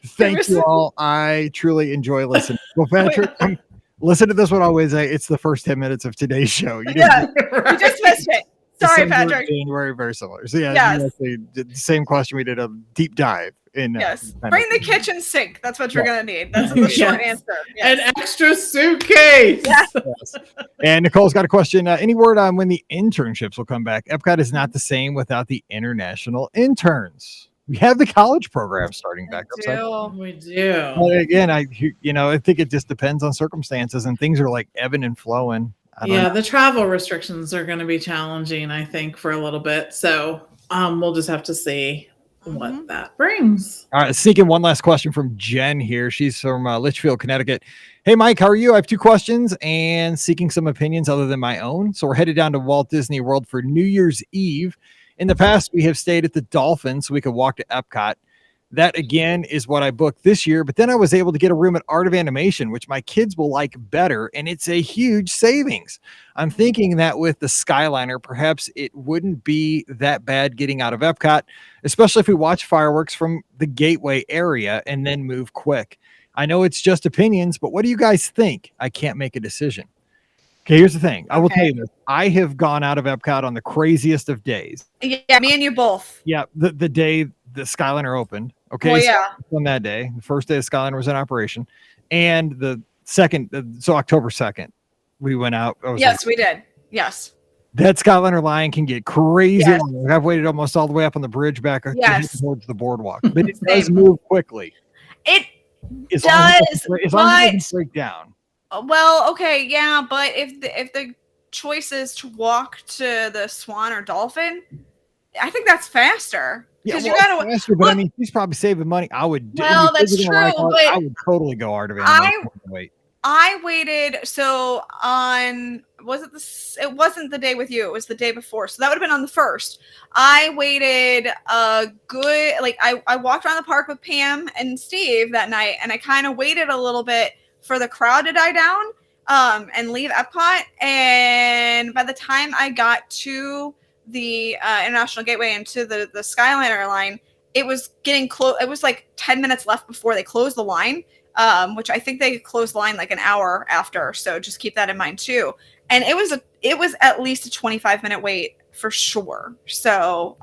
Thank you all. I truly enjoy listening. Well, Patrick, listen to this one always. It's the first 10 minutes of today's show. You Yeah. You just missed it. Sorry, December, Patrick. January, very similar. So yeah, Yes. you actually did the same question. We did a deep dive in. Yes. Bring the kitchen sink. That's what you're going to need. That's the Yes. short answer. Yes. an extra suitcase. Yeah. Yes. And Nicole's got a question. Any word on when the internships will come back? Epcot is not the same without the international interns. We have the college program starting back up. We do. But again, I think it just depends on circumstances, and things are like ebbing and flowing. Yeah, the travel restrictions are going to be challenging, I think, for a little bit. So we'll just have to see what that brings. All right, sneak in one last question from Jen here. She's from Litchfield, Connecticut. Hey, Mike, how are you? I have 2 questions and seeking some opinions other than my own. So we're headed down to Walt Disney World for New Year's Eve. In the past, we have stayed at the Dolphin so we could walk to Epcot. That, again, is what I booked this year. But then I was able to get a room at Art of Animation, which my kids will like better, and it's a huge savings. I'm thinking that with the Skyliner, perhaps it wouldn't be that bad getting out of Epcot, especially if we watch fireworks from the Gateway area and then move quick. I know it's just opinions, but what do you guys think? I can't make a decision. Okay, here's the thing. I will tell you this. I have gone out of Epcot on the craziest of days. Yeah, me and you both. Yeah, the day the Skyliner opened. Okay, Well, yeah. so on that day, the first day the Skyliner was in operation, and the second, so October 2nd, we went out. Yes, we did. Yes. That Skyliner line can get crazy. Yes. long. I've waited almost all the way up on the bridge back towards the boardwalk, but it does Same. move quickly. It As long as does, it doesn't break down. well, okay, yeah, but if the choice is to walk to the Swan or Dolphin, I think that's faster. Yeah, Because well, you gotta faster, but I mean, he's probably saving money. I would. Well, if that's you're gonna true, art, but I would totally go Art of Animation. Wait. I waited. So it wasn't the day with you. It was the day before. So that would have been on the 1st. I waited a good, I walked around the park with Pam and Steve that night, and I kind of waited a little bit for the crowd to die down and leave Epcot. And by the time I got to the International Gateway and to the Skyliner line, it was getting close. It was like 10 minutes left before they closed the line. Which I think they closed the line like an hour after. So just keep that in mind too. And it was at least a 25-minute wait for sure. So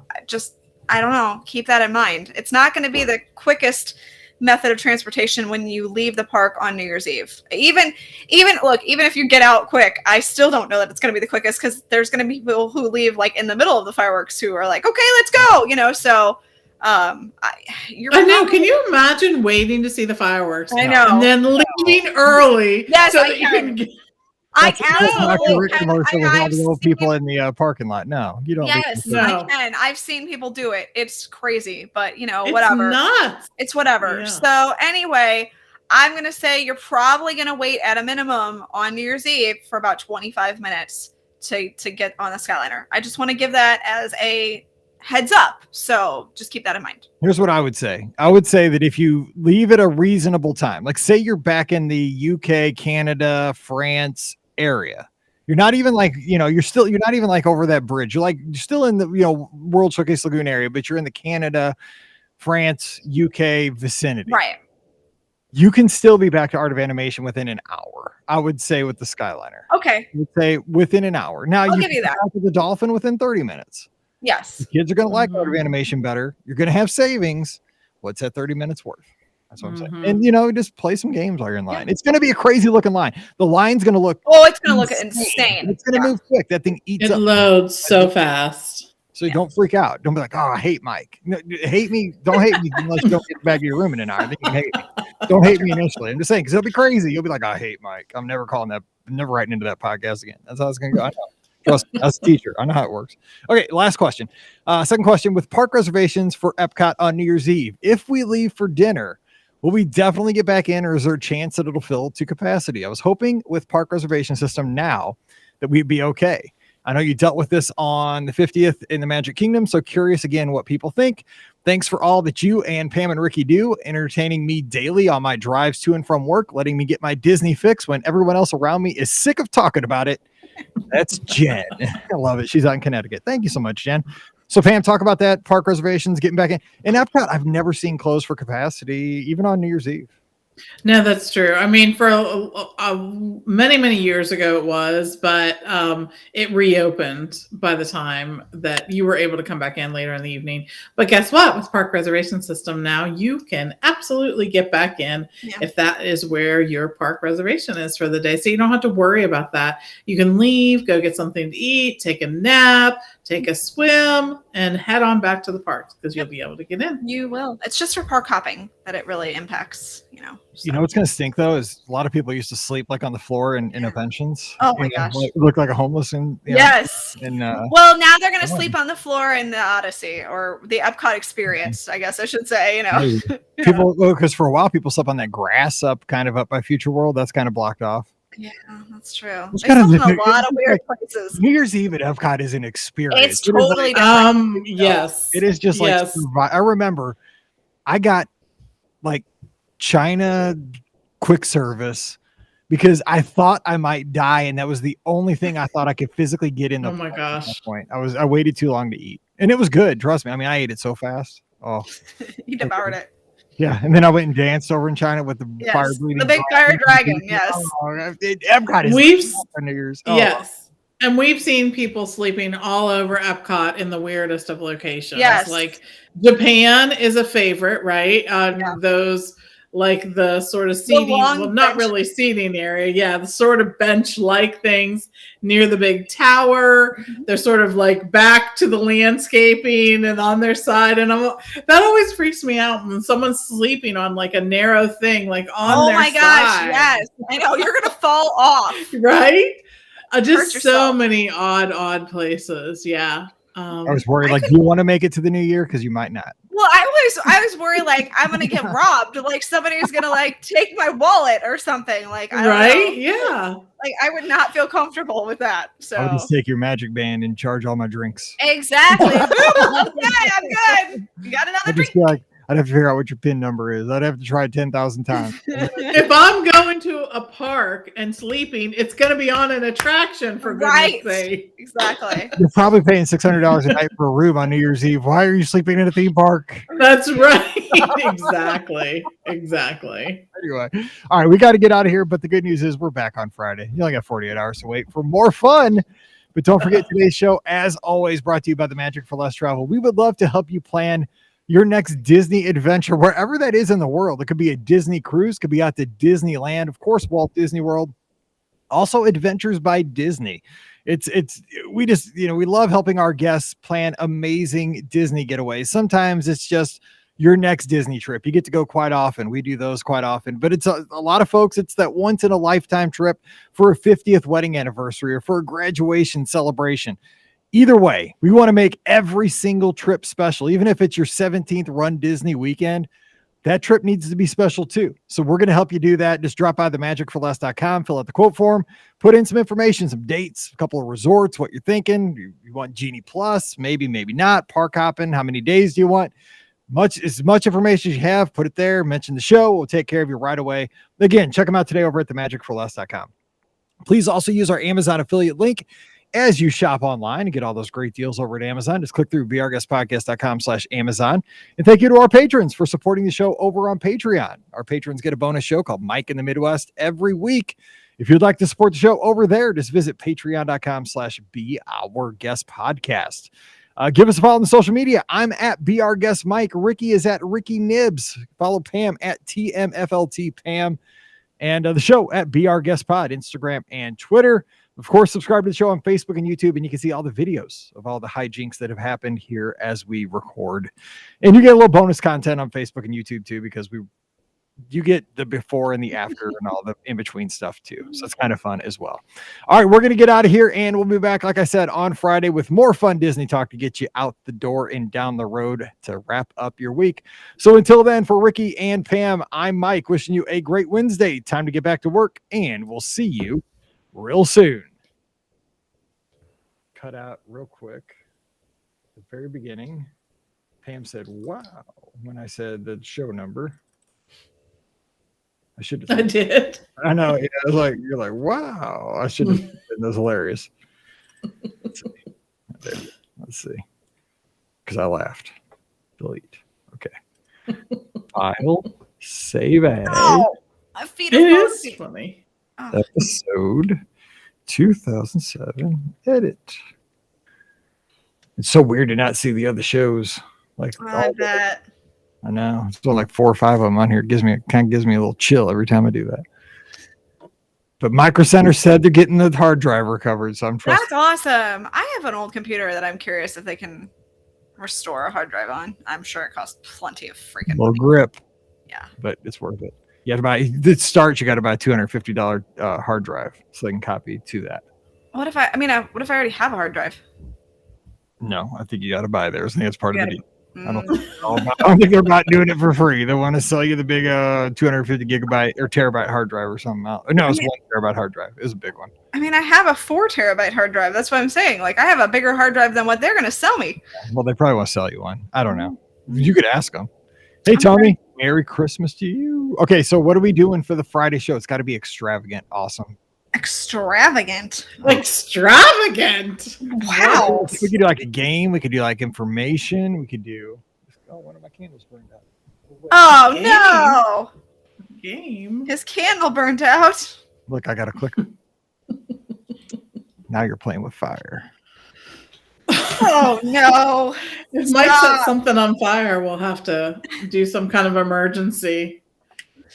I don't know, keep that in mind. It's not going to be the quickest method of transportation when you leave the park on New Year's Eve. Even if you get out quick, I still don't know that it's going to be the quickest, because there's going to be people who leave like in the middle of the fireworks who are like, okay, let's go, so You're I know. probably- Can you imagine waiting to see the fireworks? I know. And then leaving early Yes, so I that you can. can get. I That's not absolutely your can. commercial with all I've the little seen- people in the parking lot. No, you don't. Yes, No. I can. I've seen people do it. It's crazy, but It's whatever. nuts. It's whatever. Yeah. So anyway, I'm gonna say you're probably gonna wait at a minimum on New Year's Eve for about 25 minutes to get on the Skyliner. I just want to give that as a heads up. So just keep that in mind. Here's what I would say. I would say that if you leave at a reasonable time, like say you're back in the UK, Canada, France area, you're not even like, you're not even like over that bridge. You're still in the, World Showcase Lagoon area, but you're in the Canada, France, UK vicinity. Right. You can still be back to Art of Animation within an hour, I would say, with the Skyliner. Okay. I would say within an hour. Now I'll you give you can that. back to the Dolphin within 30 minutes. Yes. The kids are going to like Art of Mhm. Animation better. You're going to have savings. What's that 30 minutes worth? That's what I'm saying. Mhm. And, just play some games while you're in line. It's going to be a crazy looking line. The line's going to look Oh, it's gonna look insane. It's going to move quick. That thing eats It up. loads so fast. So don't freak out. Don't be like, oh, I hate Mike. No, hate me. Don't hate me unless you don't get back to your room in an hour. Then you can hate me. Don't hate me initially. I'm just saying, because it'll be crazy. You'll be like, I hate Mike. I'm never never writing into that podcast again. That's how it's going to go. I know. Trust me, as a teacher, I know how it works. Okay, last question. Second question, with park reservations for Epcot on New Year's Eve, if we leave for dinner, will we definitely get back in, or is there a chance that it'll fill to capacity? I was hoping with park reservation system now that we'd be okay. I know you dealt with this on the 50th in the Magic Kingdom, so curious again what people think. Thanks for all that you and Pam and Ricky do, entertaining me daily on my drives to and from work, letting me get my Disney fix when everyone else around me is sick of talking about it. That's Jen. I love it. She's out in Connecticut. Thank you so much, Jen. So Pam, talk about that, park reservations, getting back in. In Epcot, I've never seen closed for capacity, even on New Year's Eve. No, that's true. I mean, for many, many years ago it was, but it reopened by the time that you were able to come back in later in the evening. But guess what? With park reservation system now, you can absolutely get back in if that is where your park reservation is for the day. So you don't have to worry about that. You can leave, go get something to eat, take a nap, take a swim, and head on back to the parks because you'll be able to get in. You will. It's just for park hopping that it really impacts, You know what's going to stink, though, is a lot of people used to sleep like on the floor in pensions. Oh, my gosh. Look like a homeless. Yes. Well, now they're going to sleep on the floor in the Odyssey or the Epcot experience, I guess I should say, People, because for a while, people slept on that grass up by Future World. That's kind of blocked off. Yeah, that's true. It's They slept in kind a lot of weird places. New Year's Eve at Epcot is an experience. It's totally different. Yes. It is just like, I remember I got like China quick service because I thought I might die, and that was the only thing I thought I could physically get in. Oh my gosh! At that point, I waited too long to eat, and it was good. Trust me. I mean, I ate it so fast. Oh, you devoured it. Yeah, and then I went and danced over in China with the fire bleeding. The big fire dragon. Yes. Epcot is for New Year's. Oh. Yes. And we've seen people sleeping all over Epcot in the weirdest of locations. Yes. Like Japan is a favorite, right? Those like the sort of seating, well, not really seating area. Yeah, the sort of bench-like things near the big tower. Mm-hmm. They're sort of like back to the landscaping and on their side. And that always freaks me out when someone's sleeping on like a narrow thing, like on their side. Oh my gosh, yes. I know, you're going to fall off. Right? Just so many odd places. Yeah. I was worried, do you want to make it to the new year? Because you might not. Well, I was worried, like, I'm gonna get robbed. Like somebody's gonna like take my wallet or something. Like, I don't know. Yeah. Like, I would not feel comfortable with that. So I would just take your magic band and charge all my drinks. Exactly. Okay, I'm good. You got another drink? I'd have to figure out what your PIN number is. I'd have to try 10,000 times. If I'm going to a park and sleeping, it's going to be on an attraction, for goodness sake. Exactly. You're probably paying $600 a night for a room on New Year's Eve. Why are you sleeping in a theme park? That's right. Exactly. Anyway, all right, we got to get out of here. But the good news is we're back on Friday. You only got 48 hours to wait for more fun. But don't forget, today's show, as always, brought to you by the Magic for Less Travel. We would love to help you plan your next Disney adventure, wherever that is in the world. It could be a Disney cruise, could be out to Disneyland, of course, Walt Disney World. Also, Adventures by Disney. We just, we love helping our guests plan amazing Disney getaways. Sometimes it's just your next Disney trip. You get to go quite often. We do those quite often, but it's a lot of folks. It's that once in a lifetime trip for a 50th wedding anniversary or for a graduation celebration. Either way, we want to make every single trip special. Even if it's your 17th Run Disney weekend, that trip needs to be special too. So we're going to help you do that. Just drop by themagicforless.com, fill out the quote form, put in some information, some dates, a couple of resorts, what you're thinking. You want Genie Plus, maybe not. Park hopping, how many days do you want? As much information as you have, put it there, mention the show. We'll take care of you right away. Again, check them out today over at themagicforless.com. Please also use our Amazon affiliate link as you shop online and get all those great deals over at Amazon. Just click through beourguestpodcast.com/Amazon. And thank you to our patrons for supporting the show over on Patreon. Our patrons get a bonus show called Mike in the Midwest every week. If you'd like to support the show over there, just visit patreon.com/beourguestpodcast. Give us a follow on the social media. I'm at beourguestmike. Ricky is at Ricky Nibs. Follow Pam at TMFLT Pam. And the show at beourguestpod, Instagram and Twitter. Of course, subscribe to the show on Facebook and YouTube, and you can see all the videos of all the hijinks that have happened here as we record. And you get a little bonus content on Facebook and YouTube too, because you get the before and the after and all the in-between stuff too. So it's kind of fun as well. All right, we're going to get out of here, and we'll be back, like I said, on Friday with more fun Disney talk to get you out the door and down the road to wrap up your week. So until then, for Ricky and Pam, I'm Mike, wishing you a great Wednesday. Time to get back to work, and we'll see you real soon. Cut out real quick. At the very beginning, Pam said, "Wow," when I said the show number. I should have. I did. I know. Yeah, I was like, you're like, "Wow." I should have. That was hilarious. Let's see. Because I laughed. Delete. Okay. File. Save as. Oh, my feet It are is funny. Episode 2007. Edit. It's so weird to not see the other shows. Like, I bet. I know. It's only like 4 or 5 of them on here. It kind of gives me a little chill every time I do that. But Micro Center said they're getting the hard drive recovered, so I'm trusting. That's awesome. I have an old computer that I'm curious if they can restore a hard drive on. I'm sure it costs plenty of freaking Low money. grip. Yeah. But it's worth it. You have to buy, to start, you got to buy a $250 hard drive so they can copy to that. What if I already have a hard drive? No, I think you got to buy theirs. I think it's part of the deal. I don't Mm. think they're about doing it for free. They want to sell you the big 250 gigabyte or terabyte hard drive or something else. No, it's 1 terabyte hard drive. It was a big one. I mean, I have a 4 terabyte hard drive. That's what I'm saying. Like, I have a bigger hard drive than what they're going to sell me. Well, they probably want to sell you one. I don't know. You could ask them. Hey, Tony, Merry Christmas to you. Okay, so what are we doing for the Friday show? It's got to be extravagant. Awesome. Extravagant. Extravagant. Wow. We could do like a game. We could do like information. We could do. Oh, one of my candles burned out. Oh, Game. no. Game. His candle burnt out. Look, I got a clicker. Now you're playing with fire. Oh, no. If Mike Stop. set something on fire, we'll have to do some kind of emergency.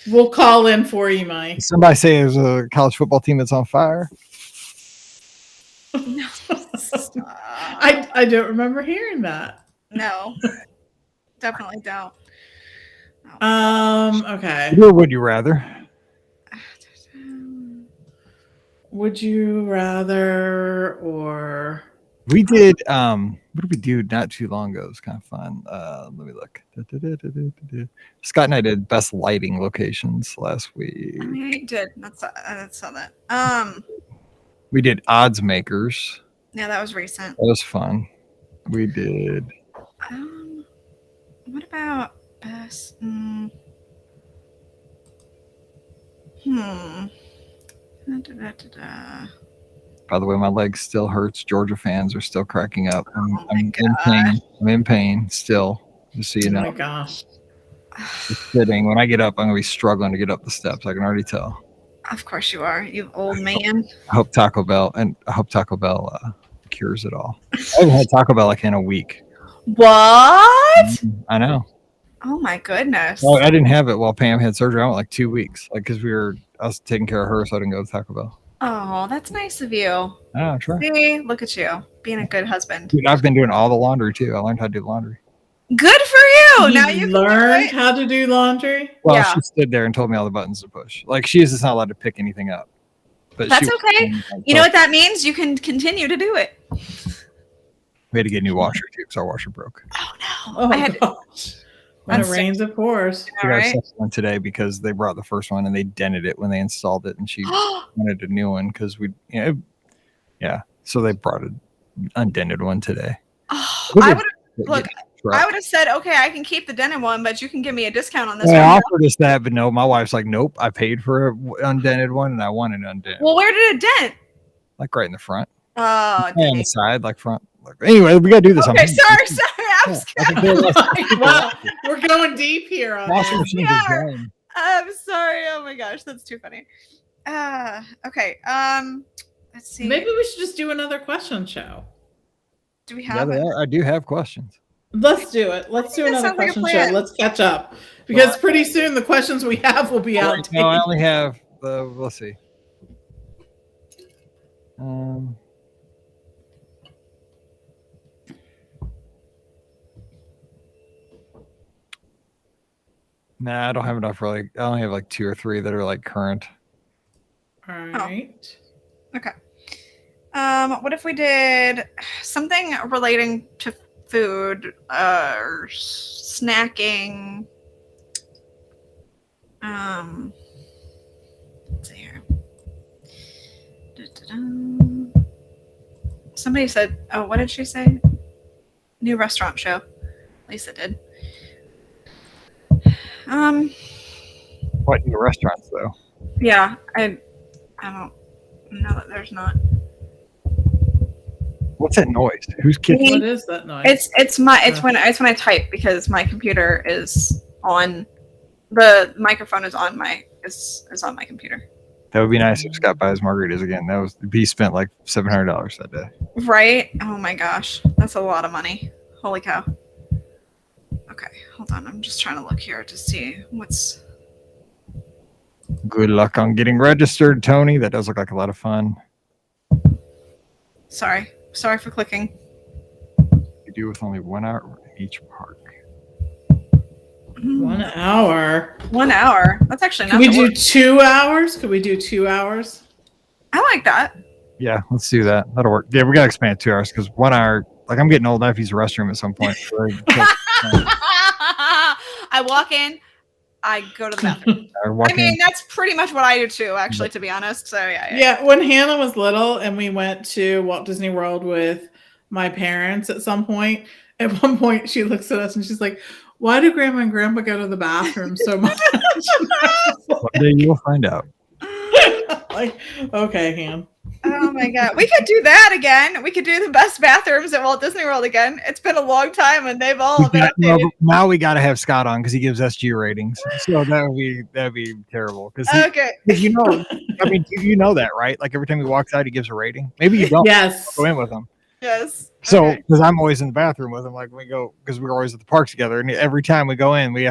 We'll call in for you, Mike. Somebody say there's a college football team that's on fire. No. Stop. I don't remember hearing that. No. Definitely don't. Okay. Or would you rather? Would you rather or We did what did we do not too long ago? It was kind of fun. Let me look. Scott and I did best lighting locations last week. I mean, you did. I saw that. We did odds makers. Yeah, that was recent. That was fun. We did What about best? By the way, my leg still hurts. Georgia fans are still cracking up. I'm in gosh. pain. I'm in pain still. Just so you oh know. my gosh. Just sitting. When I get up, I'm gonna be struggling to get up the steps. I can already tell. Of course you are, you old man. I hope Taco Bell cures it all. I haven't had Taco Bell like in a week. What? I know. Oh my goodness. Well, I didn't have it while Pam had surgery. I went like 2 weeks, like because I was taking care of her, so I didn't go to Taco Bell. Oh, that's nice of you. Oh, sure. See, look at you being a good husband. Dude, I've been doing all the laundry too. I learned how to do laundry. Good for you. Now you learned can how to do laundry. Well, Yeah. she stood there and told me all the buttons to push. Like she is just not allowed to pick anything up. But That's she was okay. telling me, like, You know what that means? You can continue to do it. we had to get a new washer too because our washer broke. Oh no! Oh I had gosh. When it That's rains, it pours. We got a right. second one today because they brought the first one and they dented it when they installed it, and she wanted a new one because so they brought an undented one today. Oh, Look I at- would look. I would have said, okay, I can keep the dented one, but you can give me a discount on this I one. offered us that, but no, my wife's like, nope, I paid for an undented one and I want an undented. Well, where did it dent? Like right in the front. Oh, On the dang. side, like front. Like, anyway, we gotta do this. Okay, sorry. I was Wow, we're going deep here on Washing this. machines Yeah. are dying. I'm sorry. Oh my gosh, that's too funny. Okay. Let's see. Maybe we should just do another question show. Do we Yeah, have they it? are. I do have questions. Let's do it. Let's do that another sounds like a question show. plan. Let's catch up because pretty soon the questions we have will be out. No, I only have the. Let's see. Nah, I don't have enough for like. I only have like 2 or 3 that are like current. All right. Okay. What if we did something relating to food or snacking? Let's see here. Da-da-da. Somebody said, oh, what did she say? New restaurant show. Lisa did. What new restaurants though? Yeah, I don't know that there's not. What's that noise? Who's kicking? What is that noise? It's when I type because my computer is on. The microphone is on my is on my computer. That would be nice if Scott buys margaritas again. He spent like $700 that day. Right? Oh my gosh, that's a lot of money. Holy cow. Okay, hold on. I'm just trying to look here to see what's. Good luck on getting registered, Tony. That does look like a lot of fun. Sorry for clicking. You do with only 1 hour in each park. 1 hour. 1 hour. That's actually not. Can we the do worst. 2 hours? Could we do 2 hours? I like that. Yeah, let's do that. That'll work. Yeah, we gotta expand it 2 hours because 1 hour. Like I'm getting old. I have to use the restroom at some point. I walk in, I go to the bathroom. I mean, that's pretty much what I do too, actually, to be honest. So yeah. Yeah, when Hannah was little and we went to Walt Disney World with my parents at some point, at one point she looks at us and she's like, why do Grandma and Grandpa go to the bathroom so much? One day you'll find out. Like, okay, Han. Oh my god, we could do that again. We could do the best bathrooms at Walt Disney World again. It's been a long time, and they've all been updated. Now we got to have Scott on because he gives SG ratings. So that'd be terrible. Because Okay. you know, I mean, you know that, right? Like every time he walks out, he gives a rating. Maybe you don't. Yes. Go in with him. Yes. So, Okay. because I'm always in the bathroom with him, like we go, because we're always at the park together, and every time we go in, we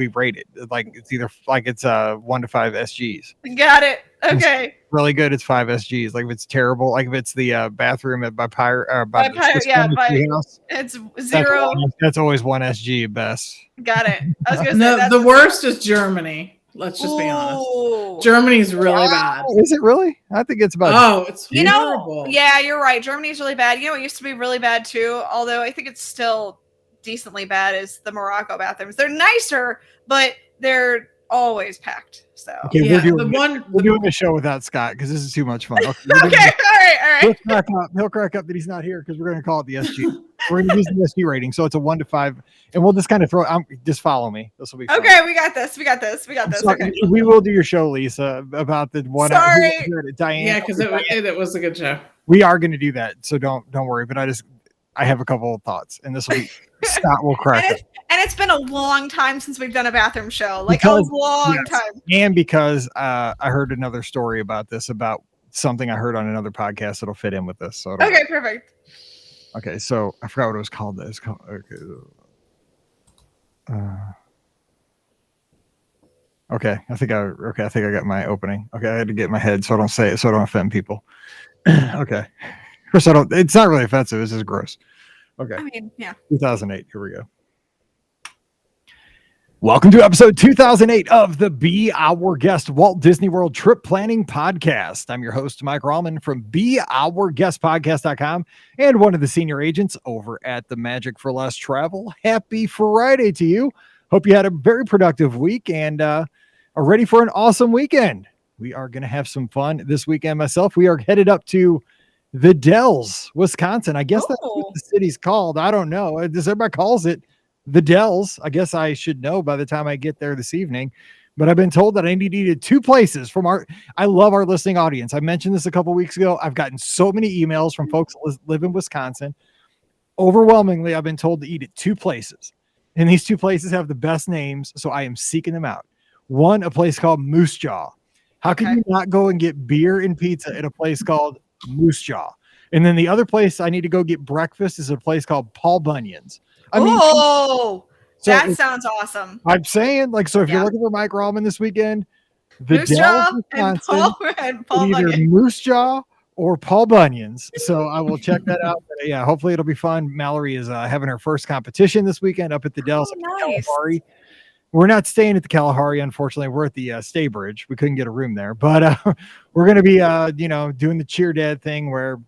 rate it. Like it's either like it's 1 to 5 SGs. Got it. Okay. Really good, it's 5 SGs. Like if it's terrible, like if it's the bathroom at by Pirate, By Pirate, yeah, House, It's 0. That's always 1 SG at best. Got it. I was gonna say No, that's the worst is Germany. Let's just be honest. Ooh. Germany's really bad. Is it really? I think it's about. Oh, it's You know, horrible. yeah, you're right. Germany's really bad. You know, it used to be really bad too. Although I think it's still decently bad. Is the Morocco bathrooms? They're nicer, but they're always packed. So Okay, Yeah, we're doing a show without Scott because this is too much fun. okay, all right. He'll crack up that he's not here because we're going to call it the SG. We're going to use the SG rating, so it's a 1 to 5, and we'll just kind of just follow me. This will be fun. Okay, we got this. So Okay. we will do your show, Lisa, about the 1 hour. Sorry. Diane. Yeah, because it was a good show. We are going to do that, so don't worry. But I have a couple of thoughts, and this will be Scott will crack up. And it's been a long time since we've done a bathroom show. Like Because- a long yes. time. And because I heard another story about something I heard on another podcast that'll fit in with this. So Okay, perfect. Okay, so I forgot what it was called. Okay. So, I forgot what it was called. Okay, I think I got my opening. Okay, I had to get my head so I don't say it, so I don't offend people. Okay, first it's not really offensive. It's just gross. Okay, I mean, yeah. 2008. Here we go. Welcome to episode 2008 of the Be Our Guest Walt Disney World Trip Planning Podcast. I'm your host, Mike Rallman from BeOurGuestPodcast.com and one of the senior agents over at the Magic for Less Travel. Happy Friday to you. Hope you had a very productive week and are ready for an awesome weekend. We are going to have some fun this weekend. Myself, we are headed up to the Dells, Wisconsin. I guess that's what the city's called. I don't know. Everybody calls it the Dells. I guess I should know by the time I get there this evening. But I've been told that I needed two places from I love our listening audience. I mentioned this a couple weeks ago. I've gotten so many emails from folks that live in Wisconsin. Overwhelmingly, I've been told to eat at two places. And these two places have the best names, so I am seeking them out. One, a place called Moose Jaw. How can you not go and get beer and pizza at a place called Moose Jaw? And then the other place I need to go get breakfast is a place called Paul Bunyan's. That sounds awesome. I'm saying, so if you're looking for Mike Rallman this weekend, the Moose Jaw and Paul either Bunyan. Moose Jaw or Paul Bunyan's. So I will check that out. But yeah, hopefully it'll be fun. Mallory is having her first competition this weekend up at the Dells at the Kalahari. We're not staying at the Kalahari, unfortunately. We're at the Staybridge. We couldn't get a room there, but we're going to be, doing the cheer dad thing where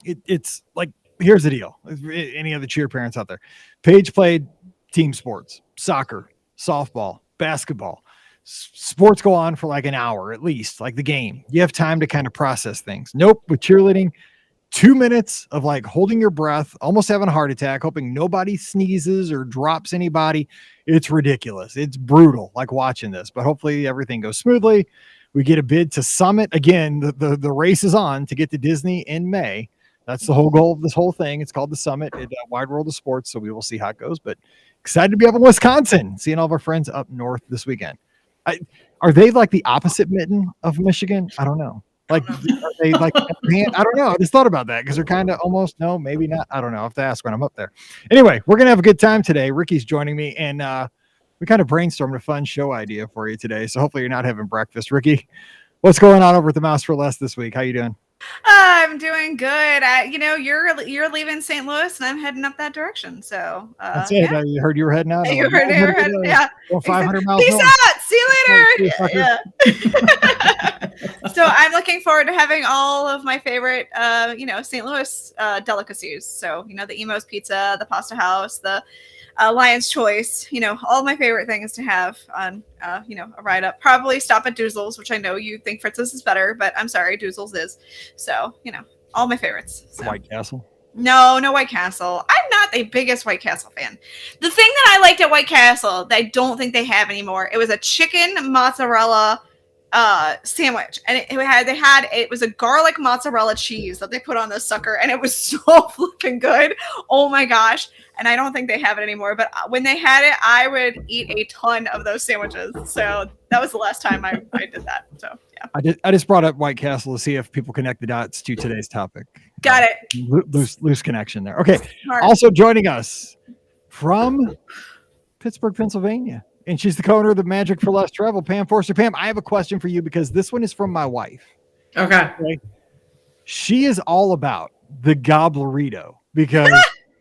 it's like, here's the deal. Any of the cheer parents out there, Paige played team sports, soccer, softball, basketball. Sports go on for like an hour at least, like the game. You have time to kind of process things. Nope. With cheerleading, 2 minutes of like holding your breath, almost having a heart attack, hoping nobody sneezes or drops anybody. It's ridiculous. It's brutal, like watching this, but hopefully everything goes smoothly. We get a bid to Summit. Again, the race is on to get to Disney in May. That's the whole goal of this whole thing. It's called the Summit at Wide World of Sports, so we will see how it goes. But excited to be up in Wisconsin, seeing all of our friends up north this weekend. Are they like the opposite mitten of Michigan? I don't know. Are they like I don't know. I just thought about that because they're kind of almost, no, maybe not. I don't know. I have to ask when I'm up there. Anyway, we're going to have a good time today. Ricky's joining me, and we kind of brainstormed a fun show idea for you today. So hopefully you're not having breakfast. Ricky, what's going on over at the Mouse for Less this week? How you doing? I'm doing good. You're leaving St. Louis, and I'm heading up that direction. So that's it. Yeah. I heard you were heading out. You heard me. Yeah. 500 miles. Peace out. See you later. Yeah. So I'm looking forward to having all of my favorite, St. Louis delicacies. So the Emo's Pizza, the Pasta House, the Lion's Choice. All my favorite things to have on a ride up. Probably stop at Doozle's, which I know you think Fritz's is better, but I'm sorry, Doozle's is. So all my favorites. So. White Castle. No White Castle. I'm not the biggest White Castle fan. The thing that I liked at White Castle that I don't think they have anymore, it was a chicken mozzarella sandwich, and it was a garlic mozzarella cheese that they put on this sucker, and it was so flipping good. Oh my gosh. And I don't think they have it anymore, but when they had it, I would eat a ton of those sandwiches. So that was the last time I did that. So yeah. I just brought up White Castle to see if people connect the dots to today's topic. Got it. Loose connection there. Okay. Smart. Also joining us from Pittsburgh, Pennsylvania, and she's the co-owner of the Magic for Less Travel, Pam Forster. Pam, I have a question for you because this one is from my wife. Okay. She is all about the Goblerito because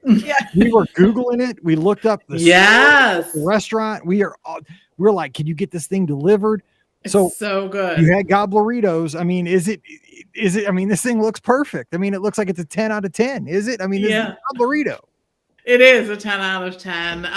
we were Googling it. We looked up the restaurant. We're like, can you get this thing delivered? It's so good. You had Gobleritos. I mean, is it, I mean, this thing looks perfect. I mean, it looks like it's a 10 out of 10. Is it? I mean, this is a Goblerito. It is a 10 out of 10.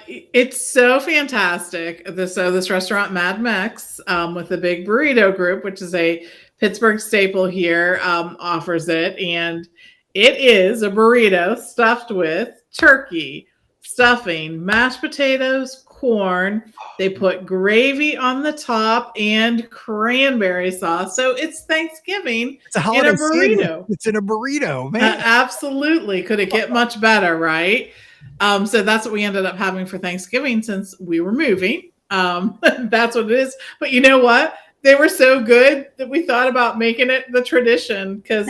It's so fantastic. This restaurant, Mad Mex, with the Big Burrito Group, which is a Pittsburgh staple here, offers it. And it is a burrito stuffed with turkey, stuffing, mashed potatoes, corn. They put gravy on the top and cranberry sauce. So it's Thanksgiving in a burrito. Sandwich. It's in a burrito, man. Absolutely. Could it get much better, right? So that's what we ended up having for Thanksgiving since we were moving. That's what it is. But you know what? They were so good that we thought about making it the tradition because,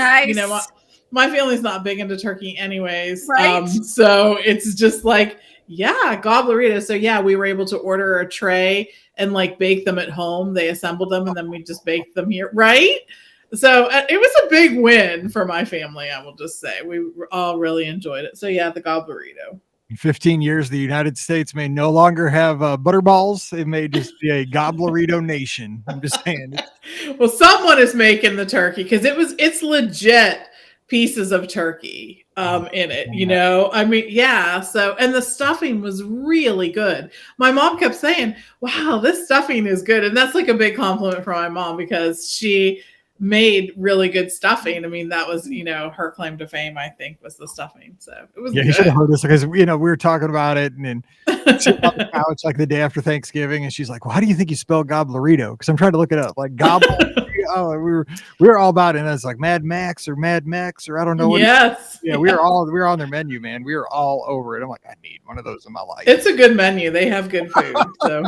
my family's not big into turkey anyways. Right. So it's just like, yeah, gobblerito. So yeah, we were able to order a tray and like bake them at home. They assembled them and then we just baked them here. Right. So it was a big win for my family. I will just say we all really enjoyed it. So yeah, the gobblerito. In 15 years, the United States may no longer have butterballs. It may just be a gobblerito nation. I'm just saying. Well, someone is making the turkey because it's legit pieces of turkey in it, you know. I mean, yeah. So, and the stuffing was really good. My mom kept saying, "Wow, this stuffing is good," and that's like a big compliment for my mom because she made really good stuffing. I mean, that was, you know, her claim to fame, I think, was the stuffing. So it was good. You should have heard this because, you know, we were talking about it and then she was on the couch like the day after Thanksgiving and she's like, well, how do you think you spell gobblerito? Because I'm trying to look it up. Like we were all about it. And it's like Mad Max or I don't know what. Yes. Yeah, we were on their menu, man. We were all over it. I'm like, I need one of those in my life. It's a good menu. They have good food. So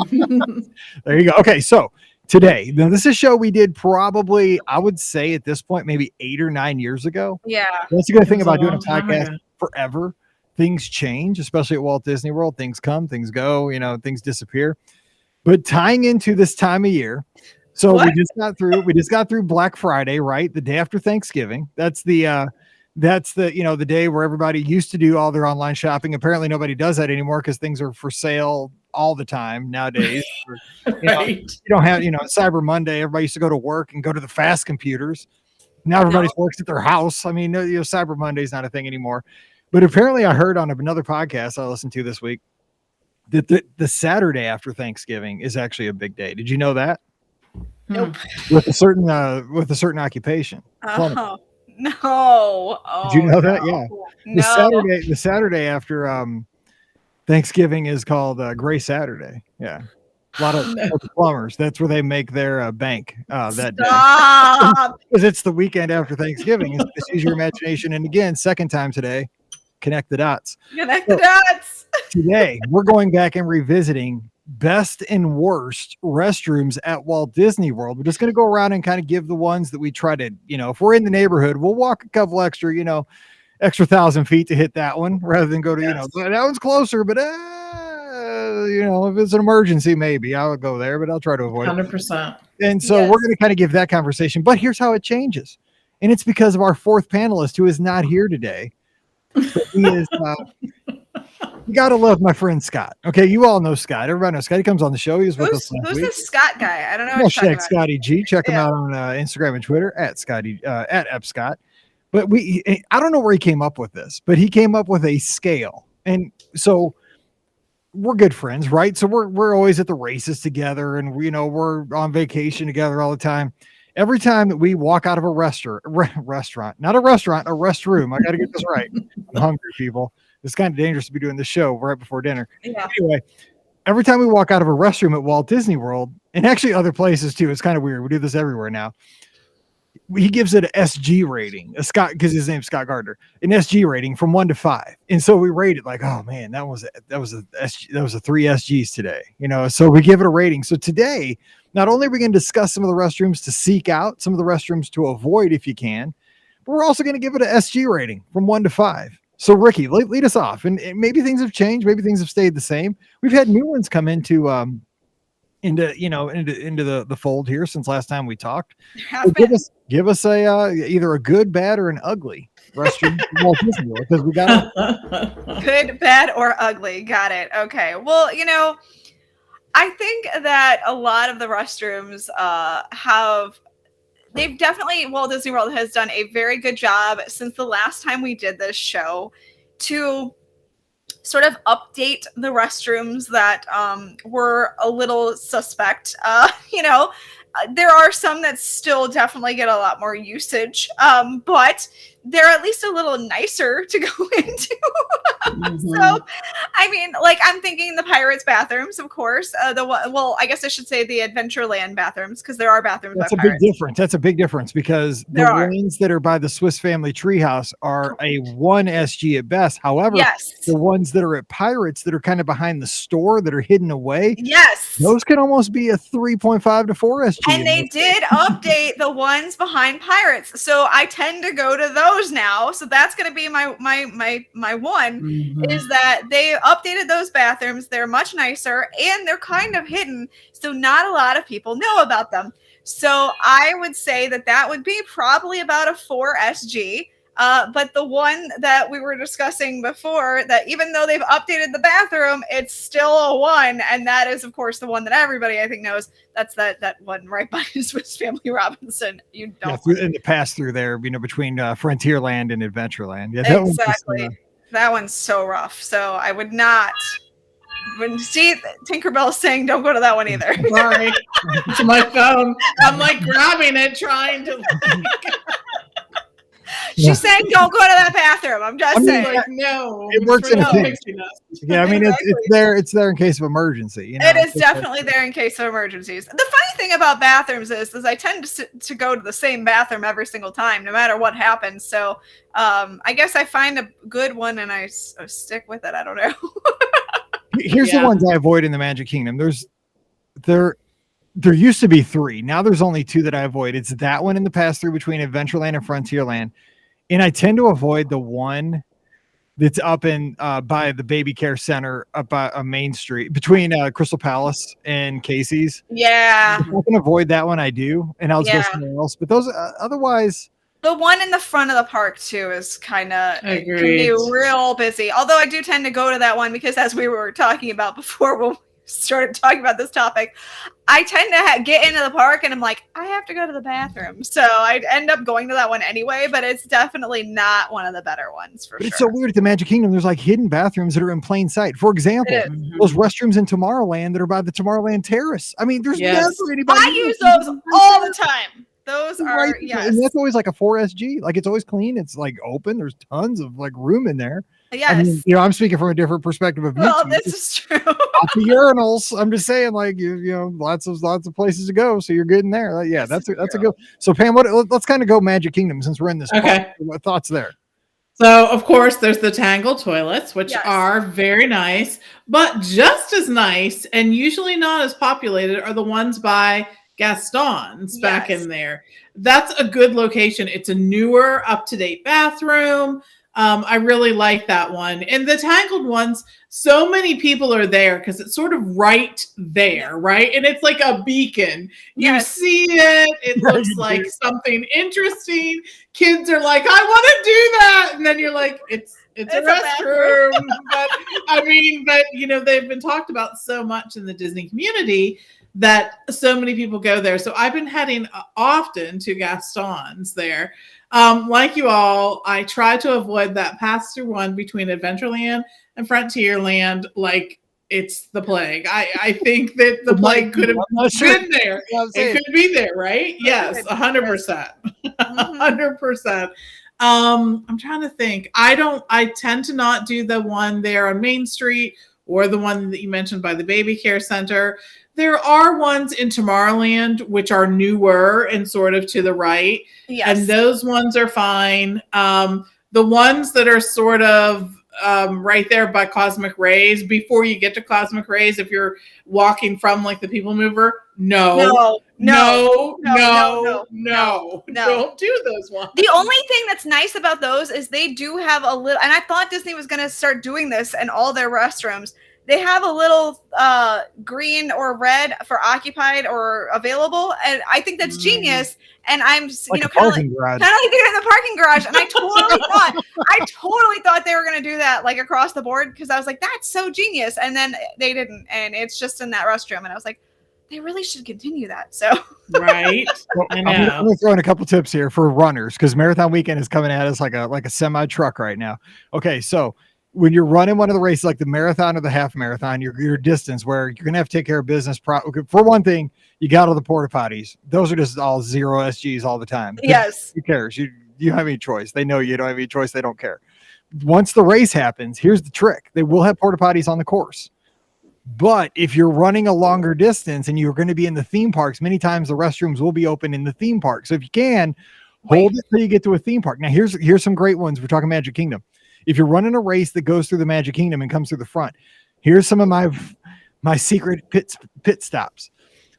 there you go. Okay, so today, now this is a show we did probably, I would say at this point, maybe 8 or 9 years ago. Yeah. That's a good thing about doing a podcast forever. Things change, especially at Walt Disney World. Things come, things go, you know, things disappear. But tying into this time of year, so we just got through Black Friday, right? The day after Thanksgiving. That's the you know, the day where everybody used to do all their online shopping. Apparently nobody does that anymore because things are for sale all the time nowadays. You don't have, you know, Cyber Monday, everybody used to go to work and go to the fast computers. Now everybody works at their house. I mean, you know, Cyber Monday is not a thing anymore. But apparently I heard on another podcast I listened to this week that the Saturday after Thanksgiving is actually a big day. Did you know that? Nope. With a certain occupation. No. Did you know that? Yeah. No. The Saturday after Thanksgiving is called Gray Saturday. Yeah. A lot of plumbers. That's where they make their bank that day. Because it's the weekend after Thanksgiving. Just use your imagination. And again, second time today, connect the dots. Today, we're going back and revisiting best and worst restrooms at Walt Disney World. We're just going to go around and kind of give the ones that we try to, you know, if we're in the neighborhood, we'll walk a couple extra 1,000 feet to hit that one rather than go to, you know, that one's closer, but you know, if it's an emergency, maybe I'll go there, but I'll try to avoid 100%. And so we're going to kind of give that conversation, but here's how it changes. And it's because of our fourth panelist who is not here today. But he is, you got to love my friend Scott. Okay. You all know Scott. Everybody knows Scott. He comes on the show. He was with us last who's week. this Scott guy? I don't know. Scotty G. Check him out on Instagram and Twitter at @EpScott. But I don't know where he came up with this, but he came up with a scale. And so we're good friends, right? So we're always at the races together and we're on vacation together all the time. Every time that we walk out of a restaurant, not a restaurant, a restroom. I got to get this right. I'm hungry, people. It's kind of dangerous to be doing this show right before dinner. Yeah. Anyway, every time we walk out of a restroom at Walt Disney World, and actually other places too, it's kind of weird. We do this everywhere now. He gives it an SG rating, because his name's Scott Gardner, an SG rating from 1 to 5. And so we rate it like, oh man, that was a 3 SGs today, so we give it a rating. So today, not only are we going to discuss some of the restrooms to seek out, some of the restrooms to avoid if you can, but we're also going to give it an SG rating from 1 to 5. So Ricky, lead us off. And maybe things have changed. Maybe things have stayed the same. We've had new ones come into the fold here since last time we talked. So give us a either a good, bad, or an ugly restroom because we got good, bad, or ugly. Got it. Okay. Well, I think that a lot of the restrooms they've definitely, Walt Disney World has done a very good job since the last time we did this show to sort of update the restrooms that were a little suspect. There are some that still definitely get a lot more usage, but they're at least a little nicer to go into. Mm-hmm. So I mean, like, I'm thinking the Pirates bathrooms, of course. I guess I should say the Adventureland bathrooms, because there are bathrooms That's by a Pirates. big difference. That's a big difference because the ones that are by the Swiss Family Treehouse are a 1 SG at best. However, the ones that are at Pirates that are kind of behind the store that are hidden away, those can almost be a 3.5 to 4 SG. And they did update the ones behind Pirates, so I tend to go to those now. So that's going to be my one, is that they updated those bathrooms. They're much nicer and they're kind of hidden, so not a lot of people know about them. So I would say that would be probably about a 4 SG. But the one that we were discussing before, that even though they've updated the bathroom, it's still a 1. And that is, of course, the one that everybody, I think, knows. That's that one right by Swiss Family Robinson. You don't. Yeah, in the pass through there, between Frontierland and Adventureland. Yeah, exactly. That one's so rough. So I would not. When see Tinkerbell saying, "Don't go to that one either." Sorry, to my phone. I'm like grabbing it, trying to. She's saying, "Don't go to that bathroom." I'm just saying. Like, no, it works in a Yeah, I mean, it's there. It's there in case of emergency. It is definitely there in case of emergencies. The funny thing about bathrooms is I tend to go to the same bathroom every single time, no matter what happens. So, I guess I find a good one and I stick with it. I don't know. Here's the ones I avoid in the Magic Kingdom. There used to be 3. Now there's only 2 that I avoid. It's that one in the pass through between Adventureland and Frontierland. And I tend to avoid the one that's up in by the baby care center up by Main Street between Crystal Palace and Casey's. Yeah. If I can avoid that one, I do. And I'll go somewhere else. But those otherwise. The one in the front of the park, too, is kind of can be real busy. Although I do tend to go to that one because, as we were talking about before when we started talking about this topic, I tend to get into the park and I'm like, I have to go to the bathroom. So I end up going to that one anyway, but it's definitely not one of the better ones for sure. It's so weird at the Magic Kingdom. There's like hidden bathrooms that are in plain sight. For example, those restrooms in Tomorrowland that are by the Tomorrowland Terrace. I mean, there's never anybody. I use those all the time. Those are, and that's always like a 4 SG. Like, it's always clean. It's like open. There's tons of like room in there. Yes. I mean, I'm speaking from a different perspective of well, this is true. Lots of urinals. I'm just saying, like, lots of places to go. So you're good in there. That's a good. So Pam, let's kind of go Magic Kingdom since we're in this. Okay. Part. What thoughts there? So, of course, there's the Tangle toilets, which are very nice, but just as nice and usually not as populated are the ones by Gaston's back in there. That's a good location. It's a newer, up-to-date bathroom. I really like that one. And the Tangled ones, so many people are there because it's sort of right there, right? And it's like a beacon. You see it. It looks like something interesting. Kids are like, I want to do that. And then you're like, it's a restroom. but they've been talked about so much in the Disney community that so many people go there. So I've been heading often to Gaston's there. Like you all, I try to avoid that pass-through one between Adventureland and Frontierland like it's the plague. I think that the plague could have been there. It could be there, right? Yes, 100%. 100%. I'm trying to think. I tend to not do the one there on Main Street or the one that you mentioned by the baby care center. There are ones in Tomorrowland which are newer and sort of to the right. Yes. And those ones are fine. The ones that are sort of right there by Cosmic Rays, before you get to Cosmic Rays, if you're walking from like the People Mover, no. Don't do those ones. The only thing that's nice about those is they do have a little, and I thought Disney was going to start doing this in all their restrooms. They have a little green or red for occupied or available, and I think that's genius. And I'm, like kind of like in the parking garage. And I totally thought they were going to do that like across the board, because I was like, that's so genius. And then they didn't, and it's just in that restroom. And I was like, they really should continue that. So right, I know. I'm going to throw in a couple tips here for runners, because Marathon Weekend is coming at us like a semi truck right now. Okay, so when you're running one of the races, like the marathon or the half marathon, your distance where you're going to have to take care of business. For one thing, you got all the porta potties. Those are just all 0 SGs all the time. Yes. Who cares? You don't have any choice. They know you don't have any choice. They don't care. once the race happens, here's the trick. They will have porta potties on the course. But if you're running a longer distance and you're going to be in the theme parks, many times the restrooms will be open in the theme park. So if you can, hold it till you get to a theme park. Now, here's some great ones. We're talking Magic Kingdom. If you're running a race that goes through the Magic Kingdom and comes through the front, here's some of my secret pit stops.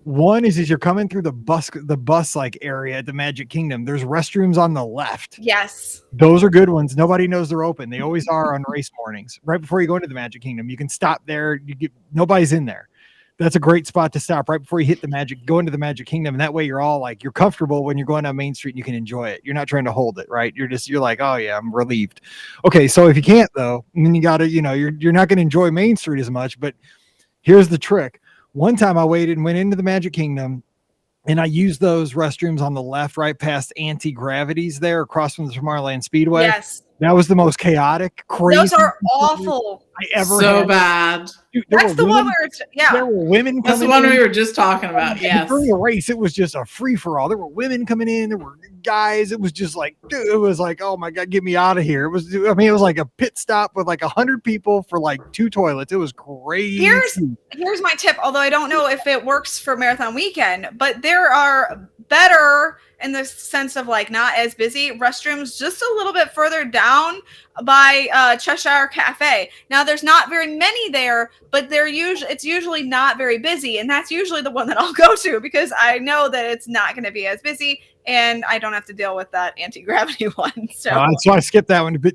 One is as you're coming through the bus like area at the Magic Kingdom, there's restrooms on the left. Yes. Those are good ones. Nobody knows they're open. They always are on race mornings. Right before you go into the Magic Kingdom, you can stop there. Nobody's in there. That's a great spot to stop right before you hit go into the Magic Kingdom. And that way you're all like, you're comfortable when you're going down Main Street and you can enjoy it. You're not trying to hold it, right? You're like, oh yeah, I'm relieved. Okay. So if you can't though, then you gotta, you're not going to enjoy Main Street as much, but here's the trick. One time I waited and went into the Magic Kingdom and I used those restrooms on the left, right past Anti-Gravity's there across from the Tomorrowland Speedway. Yes. That was the most chaotic, crazy. Those are awful. I ever so had. bad. Dude, That's the one where there were women That's the coming one in. we were just talking about. Yes. During the race, it was just a free for all. There were women coming in. There were guys. It was just like, dude, it was like, oh my God, get me out of here. It was like a pit stop with like 100 people for like 2 toilets. It was crazy. Here's my tip. Although I don't know if it works for Marathon Weekend, but there are better in the sense of like not as busy restrooms just a little bit further down by Cheshire Cafe. Now there's not very many there, but it's usually not very busy, and that's usually the one that I'll go to because I know that it's not going to be as busy and I don't have to deal with that anti-gravity one. So I skipped that one. But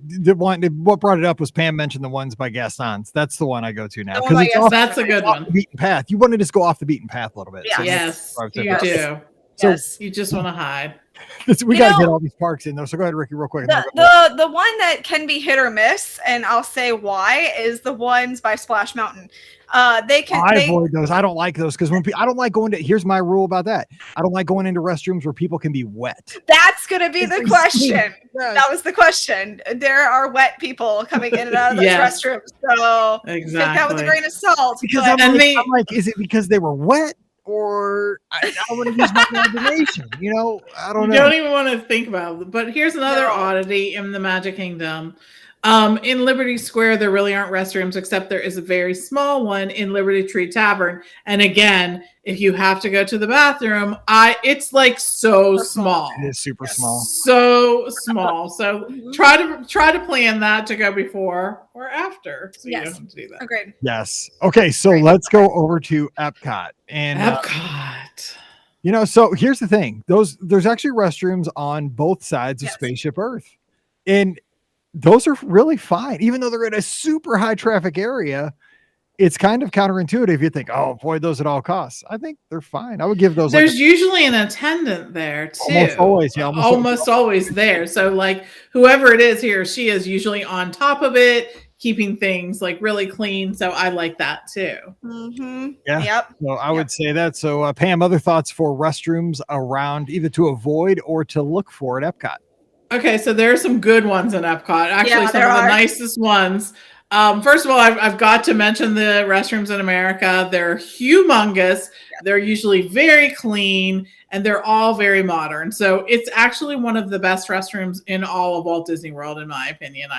what brought it up was Pam mentioned the ones by Gaston's. That's the one I go to now. That's a good one. The beaten path. You want to just go off the beaten path a little bit. Yeah. So Yes, you do. So yes. You just want to hide. We got to get all these parks in though. So go ahead, Ricky, real quick. The one that can be hit or miss, and I'll say why, is the ones by Splash Mountain. I avoid those. I don't like those because I don't like going to. Here's my rule about that. I don't like going into restrooms where people can be wet. That's going to be the question. Yes. That was the question. There are wet people coming in and out of those restrooms. So take that with a grain of salt. Because I'm like, is it because they were wet? Or I want to use my imagination, I don't know. You don't even want to think about it. But here's another oddity in the Magic Kingdom. In Liberty Square, there really aren't restrooms, except there is a very small one in Liberty Tree Tavern. And again, if you have to go to the bathroom, it's like so small. It is super small. So small. So try to plan that to go before or after. So you don't have to do that. Agreed. Yes. Okay, so let's go over to Epcot. And Epcot. So here's the thing. There's actually restrooms on both sides of Spaceship Earth. And those are really fine. Even though they're in a super high traffic area, it's kind of counterintuitive. You think, oh, avoid those at all costs. I think they're fine. I would give those. There's usually an attendant there too. Almost always. Yeah. Almost always there. So like whoever it is, he or she is usually on top of it, keeping things like really clean. So I like that too. Mm-hmm. Yeah. Yep. So I would say that. So Pam, other thoughts for restrooms around either to avoid or to look for at Epcot? Okay, so there are some good ones in Epcot. Actually, some of the nicest ones. First of all, I've got to mention the restrooms in America. They're humongous. They're usually very clean, and they're all very modern. So it's actually one of the best restrooms in all of Walt Disney World, in my opinion.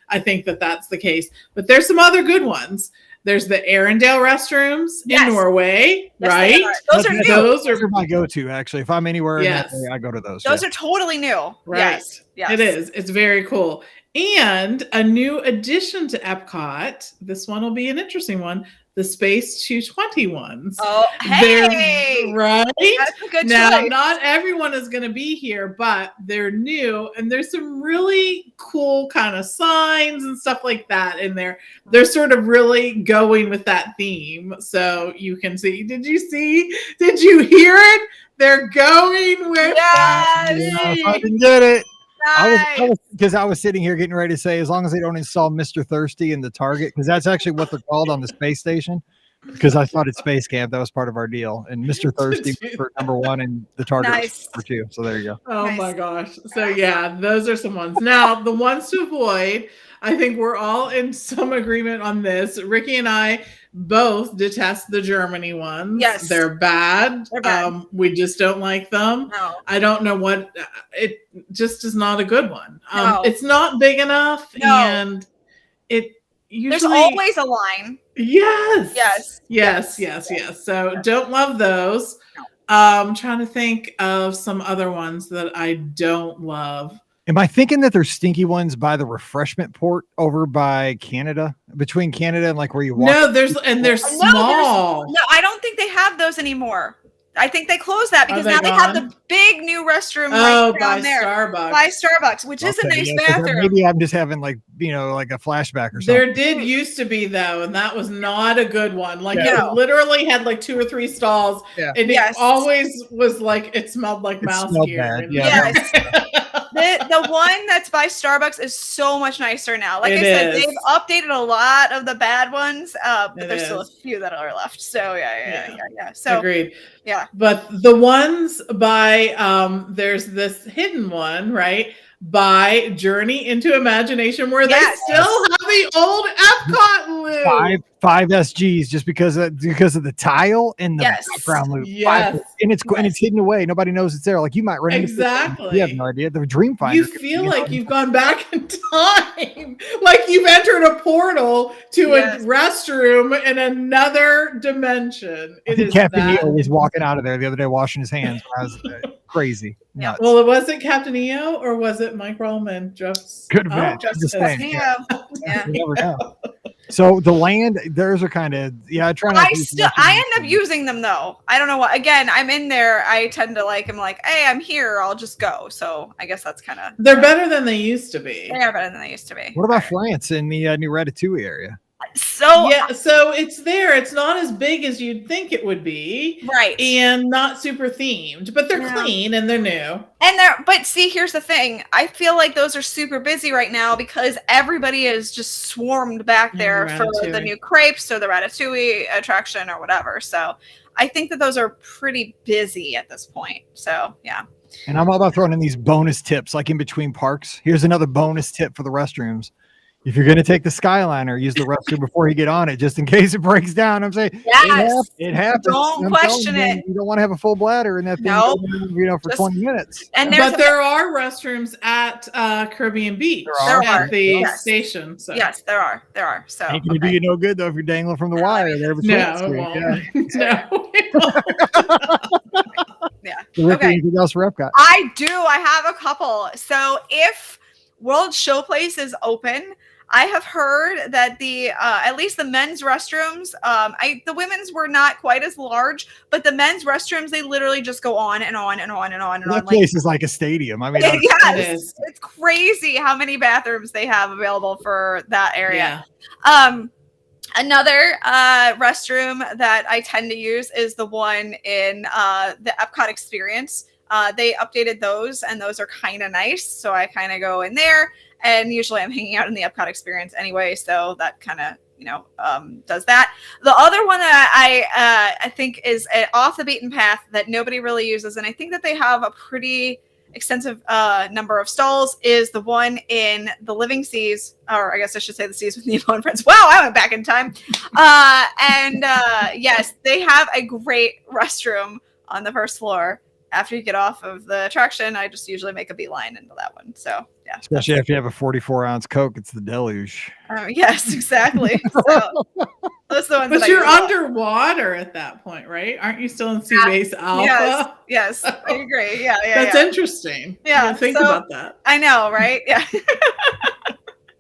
I think that that's the case. But there's some other good ones. There's the Arendelle restrooms in Norway, right? Those are new. Those are my go-to, actually. If I'm anywhere in that area, I go to those. Those are totally new. Right. Yes. It is. It's very cool. And a new addition to Epcot, this one will be an interesting one, the Space 220 ones. Oh, hey! Right? That's a good now, choice. Not everyone is going to be here, but they're new, and there's some really cool kind of signs and stuff like that in there. They're sort of really going with that theme, so you can see. Did you hear it? They're going with that theme. I didn't get it. Nice. I was sitting here getting ready to say, as long as they don't install Mr. Thirsty in the Target, because that's actually what they're called on the space station. Because I thought at Space Camp that was part of our deal, and Mr. Thirsty for number 1 and the Target for 2. So there you go. Oh my gosh! So those are some ones. Now the ones to avoid. I think we're all in some agreement on this. Ricky and I both detest the Germany ones. Yes. They're bad. They're bad. We just don't like them. No. I don't know what, it just is not a good one. No. It's not big enough, No. and it usually. There's always a line. Yes. Yes. So don't love those. No. I'm trying to think of some other ones that I don't love. Am I thinking that there's stinky ones by the refreshment port over by Canada, between Canada and like where you walk? No, they're small. No, I don't think they have those anymore. I think they closed that because Are they now they have gone? the big new restroom Oh, right by down there. Starbucks. By Starbucks, which is a Okay, nice yeah, so bathroom. maybe I'm just having like a flashback or something. There did used to be though, and that was not a good one. Like No. it literally had like 2 or 3 stalls, Yeah. and Yes. it always was like it smelled like It mouse smelled gear. bad, And- yeah. Yes. The one that's by Starbucks is so much nicer now. Like It I said, is. they've updated a lot of the bad ones, but It there's still a is. few that are left. So yeah. So Agreed. yeah. But the ones by there's this hidden one, right? By Journey into Imagination, where Yes. they still have the old Epcot loop. Five SGs just because of the tile and the Yes. background loop. Yes. And it's hidden away. Nobody knows it's there. Like you might run into Exactly. You have no idea. The Dreamfinder. You feel like you've gone back in time, like you've entered a portal to Yes. a restroom in another dimension. I It think is Captain that. EO was walking out of there the other day washing his hands. When I was crazy. Yeah. Nuts. Well, was it Captain EO or was it Mike Rollman? Just Could have been. just Just as- saying. Yeah. Yeah. You never know. So the land, theirs are kind of I try not. I end up using them though. I don't know what. Again, I'm in there. I tend to like. I'm like, hey, I'm here. I'll just go. So I guess that's kind of. They're better than they used to be. They are better than they used to be. What about France in the new Ratatouille area? So Yeah, so it's there. It's not as big as you'd think it would be, right. and not super themed, but they're Yeah. clean and they're new. And but see, here's the thing. I feel like those are super busy right now because everybody is just swarmed back there Mm, for the Ratatouille. new crepes or the Ratatouille attraction or whatever. So I think that those are pretty busy at this point. So yeah. And I'm all about throwing in these bonus tips, like in between parks. Here's another bonus tip for the restrooms. If you're going to take the Skyliner, use the restroom before you get on it, just in case it breaks down. I'm saying Yes. it happens. Don't I'm question telling you, it. You don't want to have a full bladder in that thing, Nope. for Just- 20 minutes. And there's But there are restrooms at Caribbean Beach There are. at the Yes. station. So. yes, there are. So Ain't going to do you no good, though, if you're dangling from the No, wire there. between No, the it screen. won't. Yeah. No, it won't. yeah. Rick, Okay. anything else for Epcot? I do. I have a couple. So if World Showplace is open, I have heard that the at least the men's restrooms, the women's were not quite as large, but the men's restrooms, they literally just go on and on and on and on and That on. place is like a stadium. I mean, It Yes, is. it's crazy how many bathrooms they have available for that area. Yeah. Another restroom that I tend to use is the one in the Epcot Experience. They updated those, and those are kind of nice. So I kind of go in there, and usually I'm hanging out in the Epcot Experience anyway. So that kind of does that. The other one that I think is off the beaten path that nobody really uses, and I think that they have a pretty extensive number of stalls, is the one in the Living Seas, or I guess I should say the Seas with Nemo and Friends. Wow, I went back in time. Yes, they have a great restroom on the first floor. After you get off of the attraction, I just usually make a beeline into that one. So yeah, especially if you have a 44-ounce Coke, it's the deluge. yes, exactly. So those are the ones. But that you're I use. underwater at that point, right? Aren't you still in Sea Base Alpha? Yes, I agree. Yeah, That's yeah. interesting. Yeah, Think so- about that. I know, right? Yeah.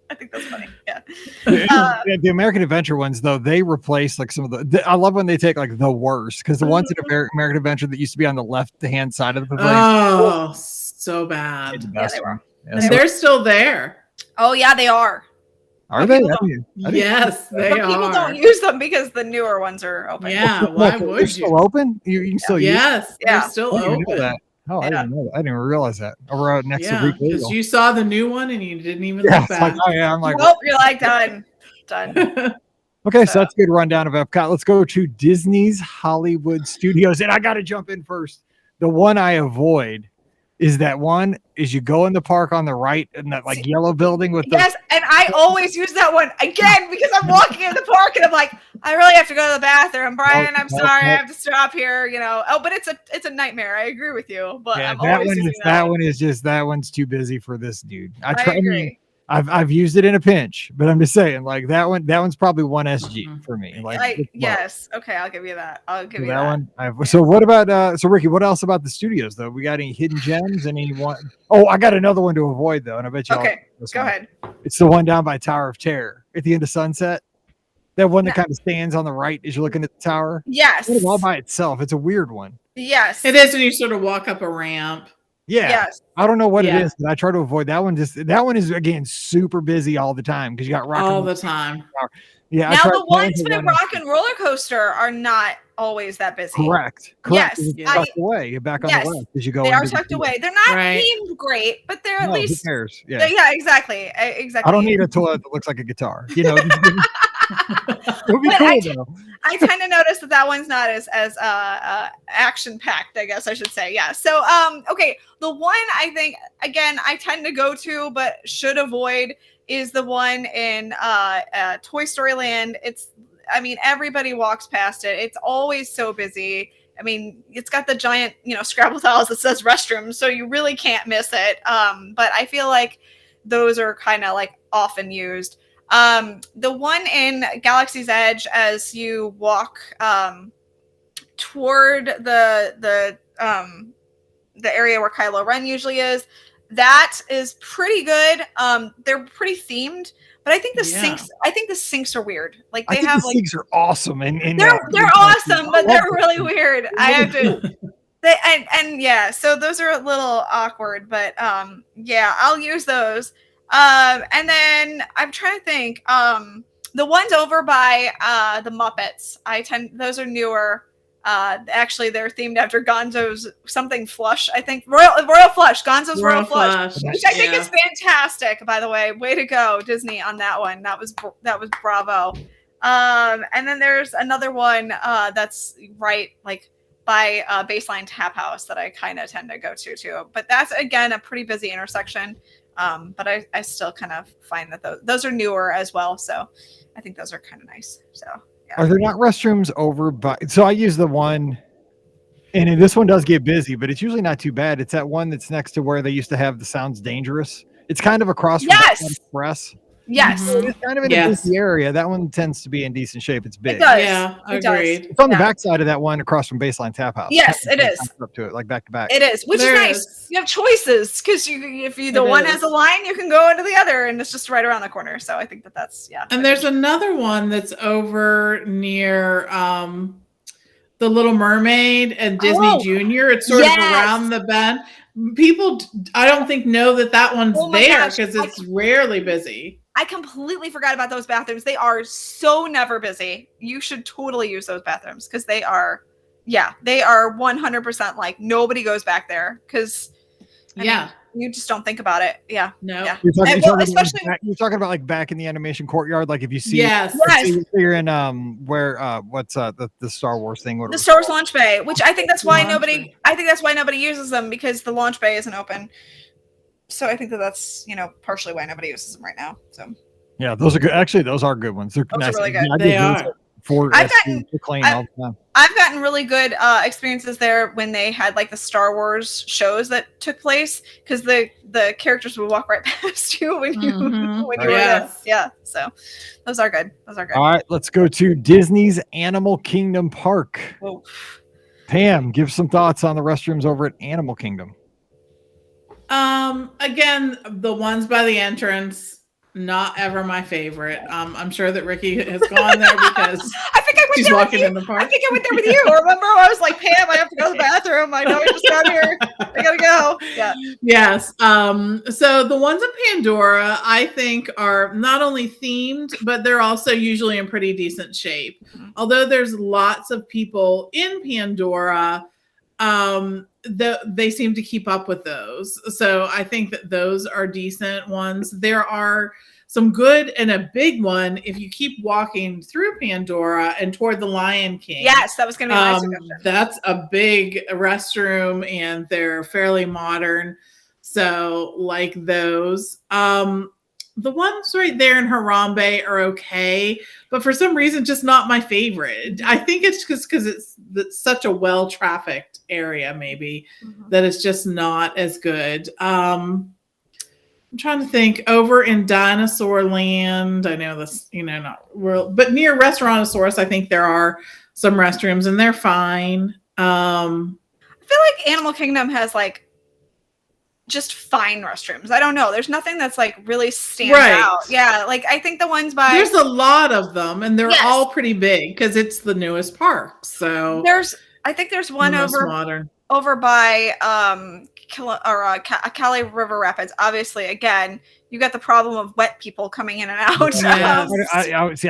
I think that's funny. Yeah. The American Adventure ones, though, they replace like some of the I love when they take like the worst, because the ones in American Adventure that used to be on the left-hand side of the pavilion, Oh, so it's bad. the Yeah, best they were. one. Yeah, And so- they're still there. Oh yeah, they are. are they? people I didn't- Yes, they But people are. don't use them because the newer ones are open. Yeah, Look, why they're would still you? open? You can still use Yes, Yeah. they're still them? I didn't know open. that. Oh, I Yeah. didn't know that. I didn't even realize that. Over next Yeah, to Greek because Eagle. you saw the new one and you didn't even Yeah, look it's like, back. oh yeah, I'm like, Nope, you're like done. okay, so So- that's a good rundown of Epcot. Let's go to Disney's Hollywood Studios. And I got to jump in first. The one I avoid is that one is you go in the park on the right in that like yellow building with the Yes, and I always use that one again because I'm walking in the park and I'm like, I really have to go to the bathroom, Brian. I'm sorry, I have to stop here. Oh, but it's a nightmare. I agree with you, but Yeah, I'm always using that one's too busy for this dude. I agree. I've used it in a pinch, but I'm just saying, like that one's probably one SG for me. Yes, okay, I'll give you that. One. So what about Ricky? What else about the studios though? We got any hidden gems? Anyone? Oh, I got another one to avoid though, and I bet you. Okay, go ahead. It's the one down by Tower of Terror at the end of Sunset. That one that kind of stands on the right as you're looking at the tower. Yes, it's all by itself. It's a weird one. Yes, it is when you sort of walk up a ramp. Yeah. Yes. I don't know what it is, but I try to avoid that one. That one is again super busy all the time because you got rock all the time. Yeah. Now the ones by Rock and Roller Coaster are not always that busy. Correct. Yes. You're tucked away. You're back on the left as you go. They are tucked away. They're not themed great, but they're at least. Who cares? Yeah. Yeah. Exactly. Exactly. I don't need a toilet that looks like a guitar. It would be cool though. I tend to notice that one's not as action packed, I guess I should say. Yeah. So okay, the one I think again I tend to go to but should avoid is the one in Toy Story Land. Everybody walks past it. It's always so busy. It's got the giant, Scrabble tiles that says restrooms, so you really can't miss it. But I feel like those are kind of like often used. The one in Galaxy's Edge, as you walk toward the area where Kylo Ren usually is, that is pretty good. They're pretty themed, but I think the sinks are weird. Like the sinks are awesome, and they're awesome, but they're really weird. I have to. So those are a little awkward, but I'll use those. And then I'm trying to think, the ones over by the Muppets, those are newer. Actually they're themed after Gonzo's something Flush, I think. Royal Flush, Gonzo's Royal Flush, which I think is fantastic, by the way. Way to go, Disney, on that one. That was bravo. And then there's another one that's right like by Baseline Tap House that I kind of tend to go to too. But that's again a pretty busy intersection. But I still kind of find that those are newer as well. So I think those are kind of nice. So yeah. Are there not restrooms over by? So I use the one, and this one does get busy, but it's usually not too bad. It's that one that's next to where they used to have the Sounds Dangerous. It's kind of across from Express. Yes. It's kind of in a busy area. That one tends to be in decent shape. It's big. It does. Yeah, agreed. It's on the backside of that one across from Baseline Tap House. Yes, it is. Up to it, like back to back. It is, which is nice. You have choices because if the one has a line, you can go into the other, and it's just right around the corner. So I think that's And there's another one that's over near the Little Mermaid and Disney Junior. It's sort of around the bend. People, I don't think know that one's there because it's rarely busy. I completely forgot about those bathrooms. They are so never busy. You should totally use those bathrooms because they are 100% like nobody goes back there because you just don't think about it. Yeah. No. Yeah. You're talking about like back in the animation courtyard, like if you see you're in what's the Star Wars thing? The Star Wars launch bay, which I think that's why nobody uses them because the launch bay isn't open. So I think that's partially why nobody uses them right now. So yeah, those are good. Actually, those are good ones. They're nice. Really good. They are. I've gotten really good experiences there when they had like the Star Wars shows that took place because the characters would walk right past you when you were there. Yeah, so those are good. All right, let's go to Disney's Animal Kingdom Park. Whoa. Pam, give some thoughts on the restrooms over at Animal Kingdom. Again, the ones by the entrance. Not ever my favorite. I'm sure that Ricky has gone there because I think I went she's there walking with you. in the park. I think I went there with you. Remember, I was like, Pam, I have to go to the bathroom. I know I just got here. I gotta go. Yeah. Yes. So the ones in Pandora, I think, are not only themed, but they're also usually in pretty decent shape. Mm-hmm. Although there's lots of people in Pandora, they seem to keep up with those. So I think that those are decent ones. There are some good and a big one if you keep walking through Pandora and toward the Lion King. Yes, that was going to be my suggestion. That's a big restroom and they're fairly modern. So like those. the ones right there in Harambe are okay, but for some reason, just not my favorite. I think it's just because it's such a well-trafficked area, maybe, that it's just not as good. I'm trying to think. Over in Dinosaur Land, I know this, not real, but near Restaurantosaurus, I think there are some restrooms, and they're fine. I feel like Animal Kingdom has like just fine restrooms. I don't know. There's nothing that's like really stands out. Yeah, like I think the ones by there's a lot of them, and they're all pretty big because it's the newest park. So I think there's one modern over by Cali River Rapids. Obviously, again, you got the problem of wet people coming in and out. Yeah,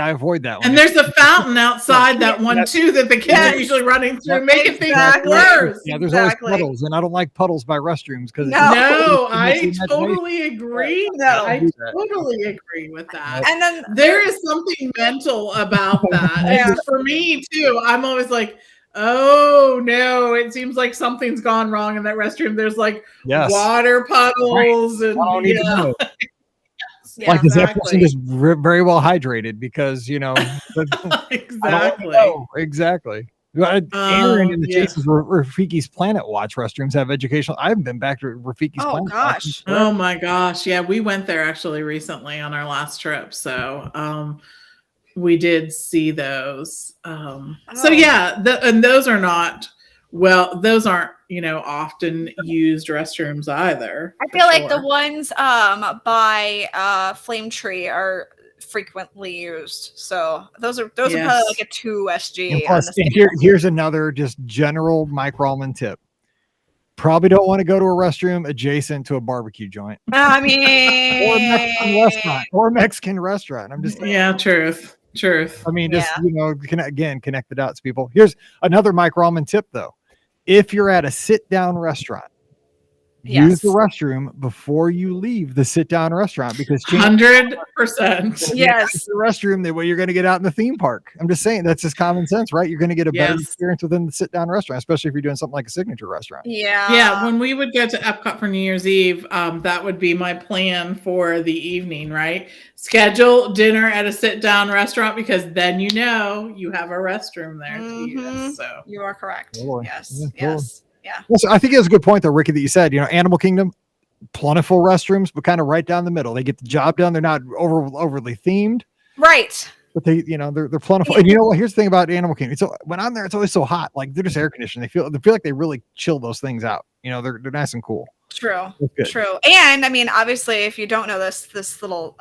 I avoid that one. And there's a fountain outside that one too that the kids are usually running through, making things worse. Yeah, there's always puddles, and I don't like puddles by restrooms because I totally agree. I totally agree with that. And then there is something mental about that. And for me too, I'm always like, oh no, it seems like something's gone wrong in that restroom. There's like water puddles and like is that person just very well hydrated because exactly. Aaron and the Jason's Rafiki's Planet Watch restrooms have educational. I haven't been back to Rafiki's Planet Watch. Oh my gosh. Yeah, we went there actually recently on our last trip. So we did see those. So yeah, and those are not those aren't often used restrooms either. I feel like the ones by Flame Tree are frequently used. So those are probably like a 2 SG. And plus, here's another just general Mike Rallman tip. Probably don't want to go to a restroom adjacent to a barbecue joint. I mean, or Mexican restaurant. I'm just saying. Truth. I mean, just connect the dots, people. Here's another Mike Rallman tip, though. If you're at a sit-down restaurant, use the restroom before you leave the sit-down restaurant because 100%. Yes, the restroom the way you're going to get out in the theme park. I'm just saying that's just common sense, right? You're going to get a better experience within the sit-down restaurant, especially if you're doing something like a signature restaurant. Yeah. When we would go to Epcot for New Year's Eve, that would be my plan for the evening, right? Schedule dinner at a sit-down restaurant because then you have a restroom there to use. So you are correct. Cool. Yes. Yeah. Well, so I think it was a good point though, Ricky, that you said, Animal Kingdom, plentiful restrooms, but kind of right down the middle. They get the job done. They're not overly themed. Right. But they, they're plentiful. And you know what? Here's the thing about Animal Kingdom. So when I'm there, it's always so hot. Like they're just air conditioned. They feel like they really chill those things out. They're nice and cool. True. And I mean, obviously, if you don't know this little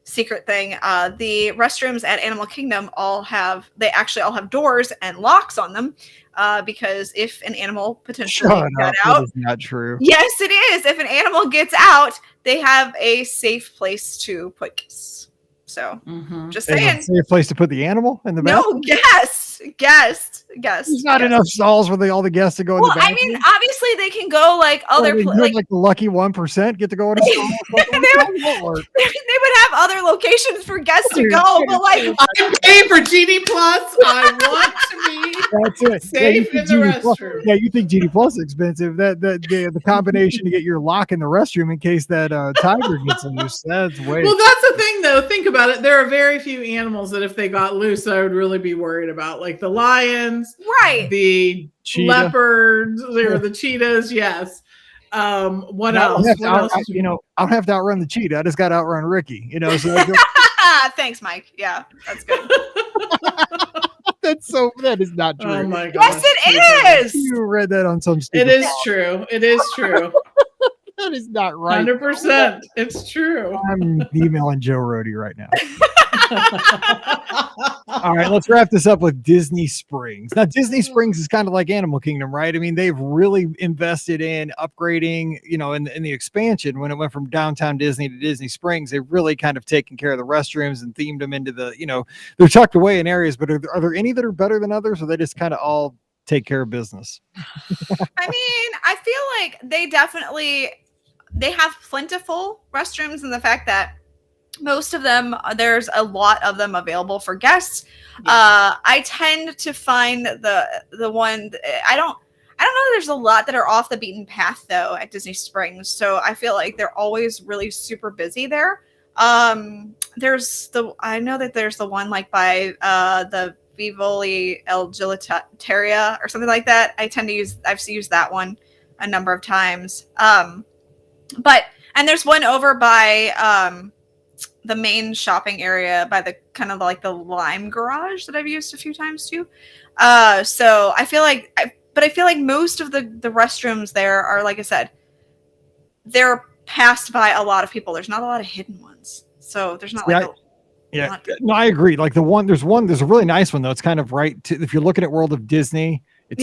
secret thing, the restrooms at Animal Kingdom actually all have doors and locks on them. Because if an animal potentially got out, that is not true. Yes, it is. If an animal gets out, they have a safe place to put guests. So, just saying, a safe place to put the animal in the bathroom. No, guest. There's not enough stalls for all the guests to go in the bathroom. I mean, obviously they can go like other places. Like the lucky 1% get to go in a stall. They would have other locations for guests to go, but like I'm paying for GD Plus. I want to be safe in the restroom. Yeah, you think GD Plus is expensive? The combination to get your lock in the restroom in case that tiger gets loose. That's way. Well, that's the thing, though. Think about it. There are very few animals that if they got loose, I would really be worried about, like the lions, the leopards, or the cheetahs. Yes. What else? I don't have to outrun the cheetah. I just got to outrun Ricky. So thanks, Mike. Yeah, that's good. That is not true. Oh my gosh. Yes, it is. You read that on some It is true. That is not right. 100%. It's true. I'm emailing Joe Rohde right now. All right, let's wrap this up with Disney Springs. Now, Disney Springs is kind of like Animal Kingdom, right? I mean, they've really invested in upgrading, in the expansion. When it went from downtown Disney to Disney Springs, they've really kind of taken care of the restrooms and themed them into they're tucked away in areas, but are there any that are better than others, or they just kind of all take care of business? I mean, I feel like they have plentiful restrooms in the fact that most of them, there's a lot of them available for guests. I tend to find the one, I don't know, there's a lot that are off the beaten path though at Disney Springs. So I feel like they're always really super busy there. I know that there's the one like by the Vivoli El Gelateria or something like that. I've used that one a number of times. And there's one over by the main shopping area by the kind of like the Lime Garage that I've used a few times too. So I feel like most of the restrooms there are, like I said, they're passed by a lot of people. There's not a lot of hidden ones. So there's not like no, I agree. Like there's a really nice one though. It's kind of if you're looking at World of Disney, it's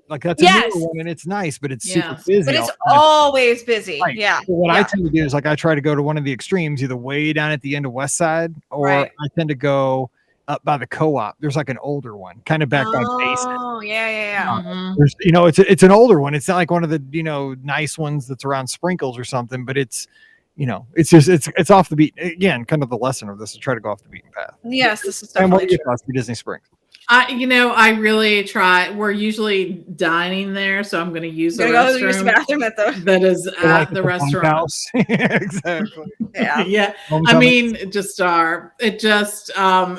like that's a newer one and it's nice, but it's super busy. But it's always busy. Right. Yeah. So what I tend to do is like I try to go to one of the extremes, either way down at the end of West Side, or I tend to go up by the Co-op. There's like an older one, kind of back by Basin. Oh, yeah. There's, it's an older one. It's not like one of the nice ones that's around Sprinkles or something, but it's it's off the beat. Again, kind of the lesson of this is try to go off the beaten path. Yes, this is definitely. And what are your true. thoughts for Disney Springs? I really try. We're usually dining there, so I'm going to use the restroom. Bathroom at that is at the restaurant. House. Exactly. Yeah. I mean, it just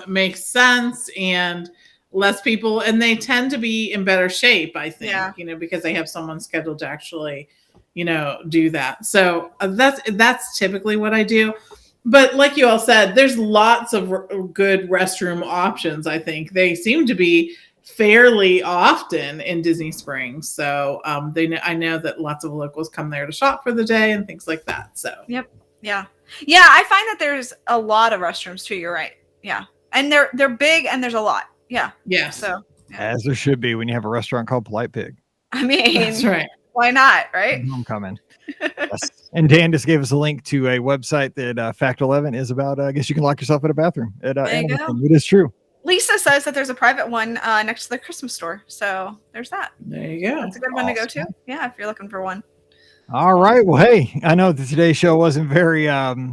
makes sense, and less people, and they tend to be in better shape, I think, because they have someone scheduled to actually, do that. So that's typically what I do. But like you all said, there's lots of good restroom options. I think they seem to be fairly often in Disney Springs. So I know that lots of locals come there to shop for the day and things like that. So yeah. I find that there's a lot of restrooms too. You're right. Yeah, and they're big and there's a lot. Yeah. So as there should be when you have a restaurant called Polite Pig. I mean, that's right. Why not? Right. I'm coming. Yes. And Dan just gave us a link to a website that Fact 11 is about. I guess you can lock yourself in a bathroom. It is true. Lisa says that there's a private one next to the Christmas store. So there's that. There you go. That's a good one to go to. Yeah, if you're looking for one. All right. Well, hey, I know that today's show wasn't very appetizing.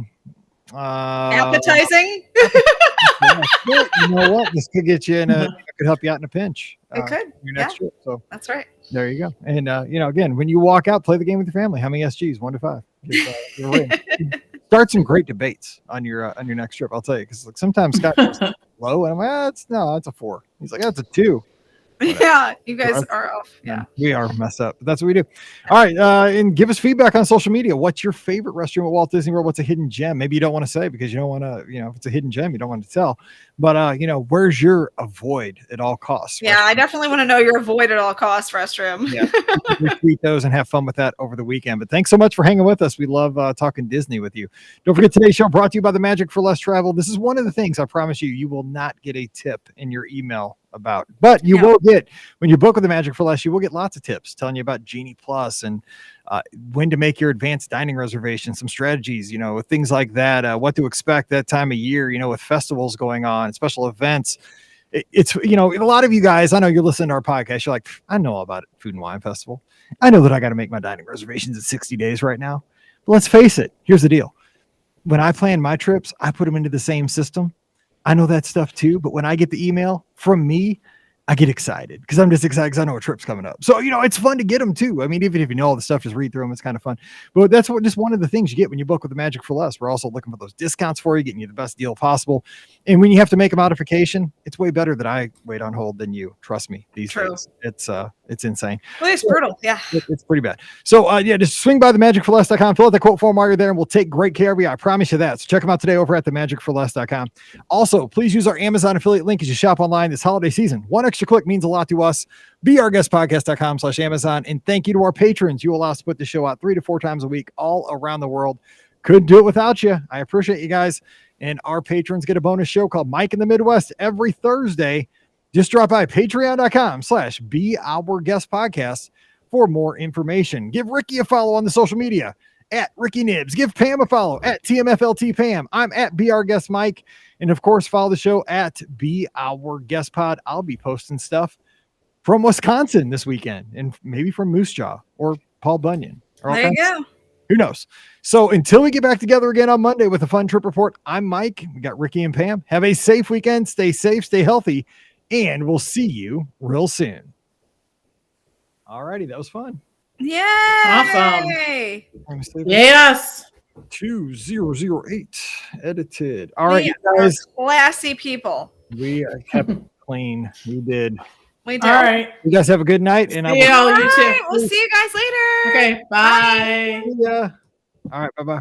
You know what? This could get you could help you out in a pinch. It could. Your next trip. So that's right. There you go. And again, when you walk out, play the game with your family. How many SGs? 1 to 5. Start some great debates on your next trip. I'll tell you, because like sometimes Scott goes low, and I'm like, that's a 4. He's like, that's a 2. Yeah, you guys are off. Yeah, we are messed up. But that's what we do. All right, and give us feedback on social media. What's your favorite restaurant at Walt Disney World? What's a hidden gem? Maybe you don't want to say because you don't want to. If it's a hidden gem, you don't want to tell. But where's your avoid at all costs? Yeah, I definitely want to know your avoid at all costs restroom. Yeah, retweet those and have fun with that over the weekend. But thanks so much for hanging with us. We love talking Disney with you. Don't forget today's show brought to you by the Magic for Less Travel. This is one of the things I promise you will not get a tip in your email about, but you will get, when you book with the Magic for Less, you will get lots of tips telling you about Genie Plus and when to make your advanced dining reservation, some strategies, with things like that, what to expect that time of year, with festivals going on, special events. It's, a lot of you guys, I know you're listening to our podcast. You're like, I know all about it, Food and Wine Festival. I know that I got to make my dining reservations in 60 days right now. But let's face it. Here's the deal. When I plan my trips, I put them into the same system. I know that stuff too, but when I get the email from me, I get excited because I'm just excited because I know a trip's coming up. So, it's fun to get them too. I mean, even if you know all the stuff, just read through them. It's kind of fun. But that's just one of the things you get when you book with the Magic for Less. We're also looking for those discounts for you, getting you the best deal possible. And when you have to make a modification, it's way better that I wait on hold than you. Trust me, these days. It's insane. Well, it's brutal. Yeah. It's pretty bad. So, just swing by themagicforless.com, fill out the quote form while you're there, and we'll take great care of you. I promise you that. So check them out today over at themagicforless.com. Also, please use our Amazon affiliate link as you shop online this holiday season. One extra click means a lot to us. BeOurGuestPodcast.com/Amazon. And thank you to our patrons. You allow us to put the show out 3 to 4 times a week all around the world. Couldn't do it without you. I appreciate you guys. And our patrons get a bonus show called Mike in the Midwest every Thursday. Just drop by patreon.com/BeOurGuestPodcast for more information. Give Ricky a follow on the social media at Ricky Nibs. Give Pam a follow at TMFLT Pam. I'm at Be Our Guest Mike. And of course, follow the show at Be Our Guest Pod. I'll be posting stuff from Wisconsin this weekend and maybe from Moose Jaw or Paul Bunyan. There you go. Who knows? So until we get back together again on Monday with a fun trip report, I'm Mike. We got Ricky and Pam. Have a safe weekend. Stay safe, stay healthy, and we'll see you real soon. All righty. That was fun. Yay! Awesome. Yes. 2008 edited. All right, We you guys. are classy people. We kept it clean. We did. We did. All right. You guys have a good night, and I will. See y'all. All You too. right, we'll see you guys later. Okay. Bye. Yeah. All right. Bye bye.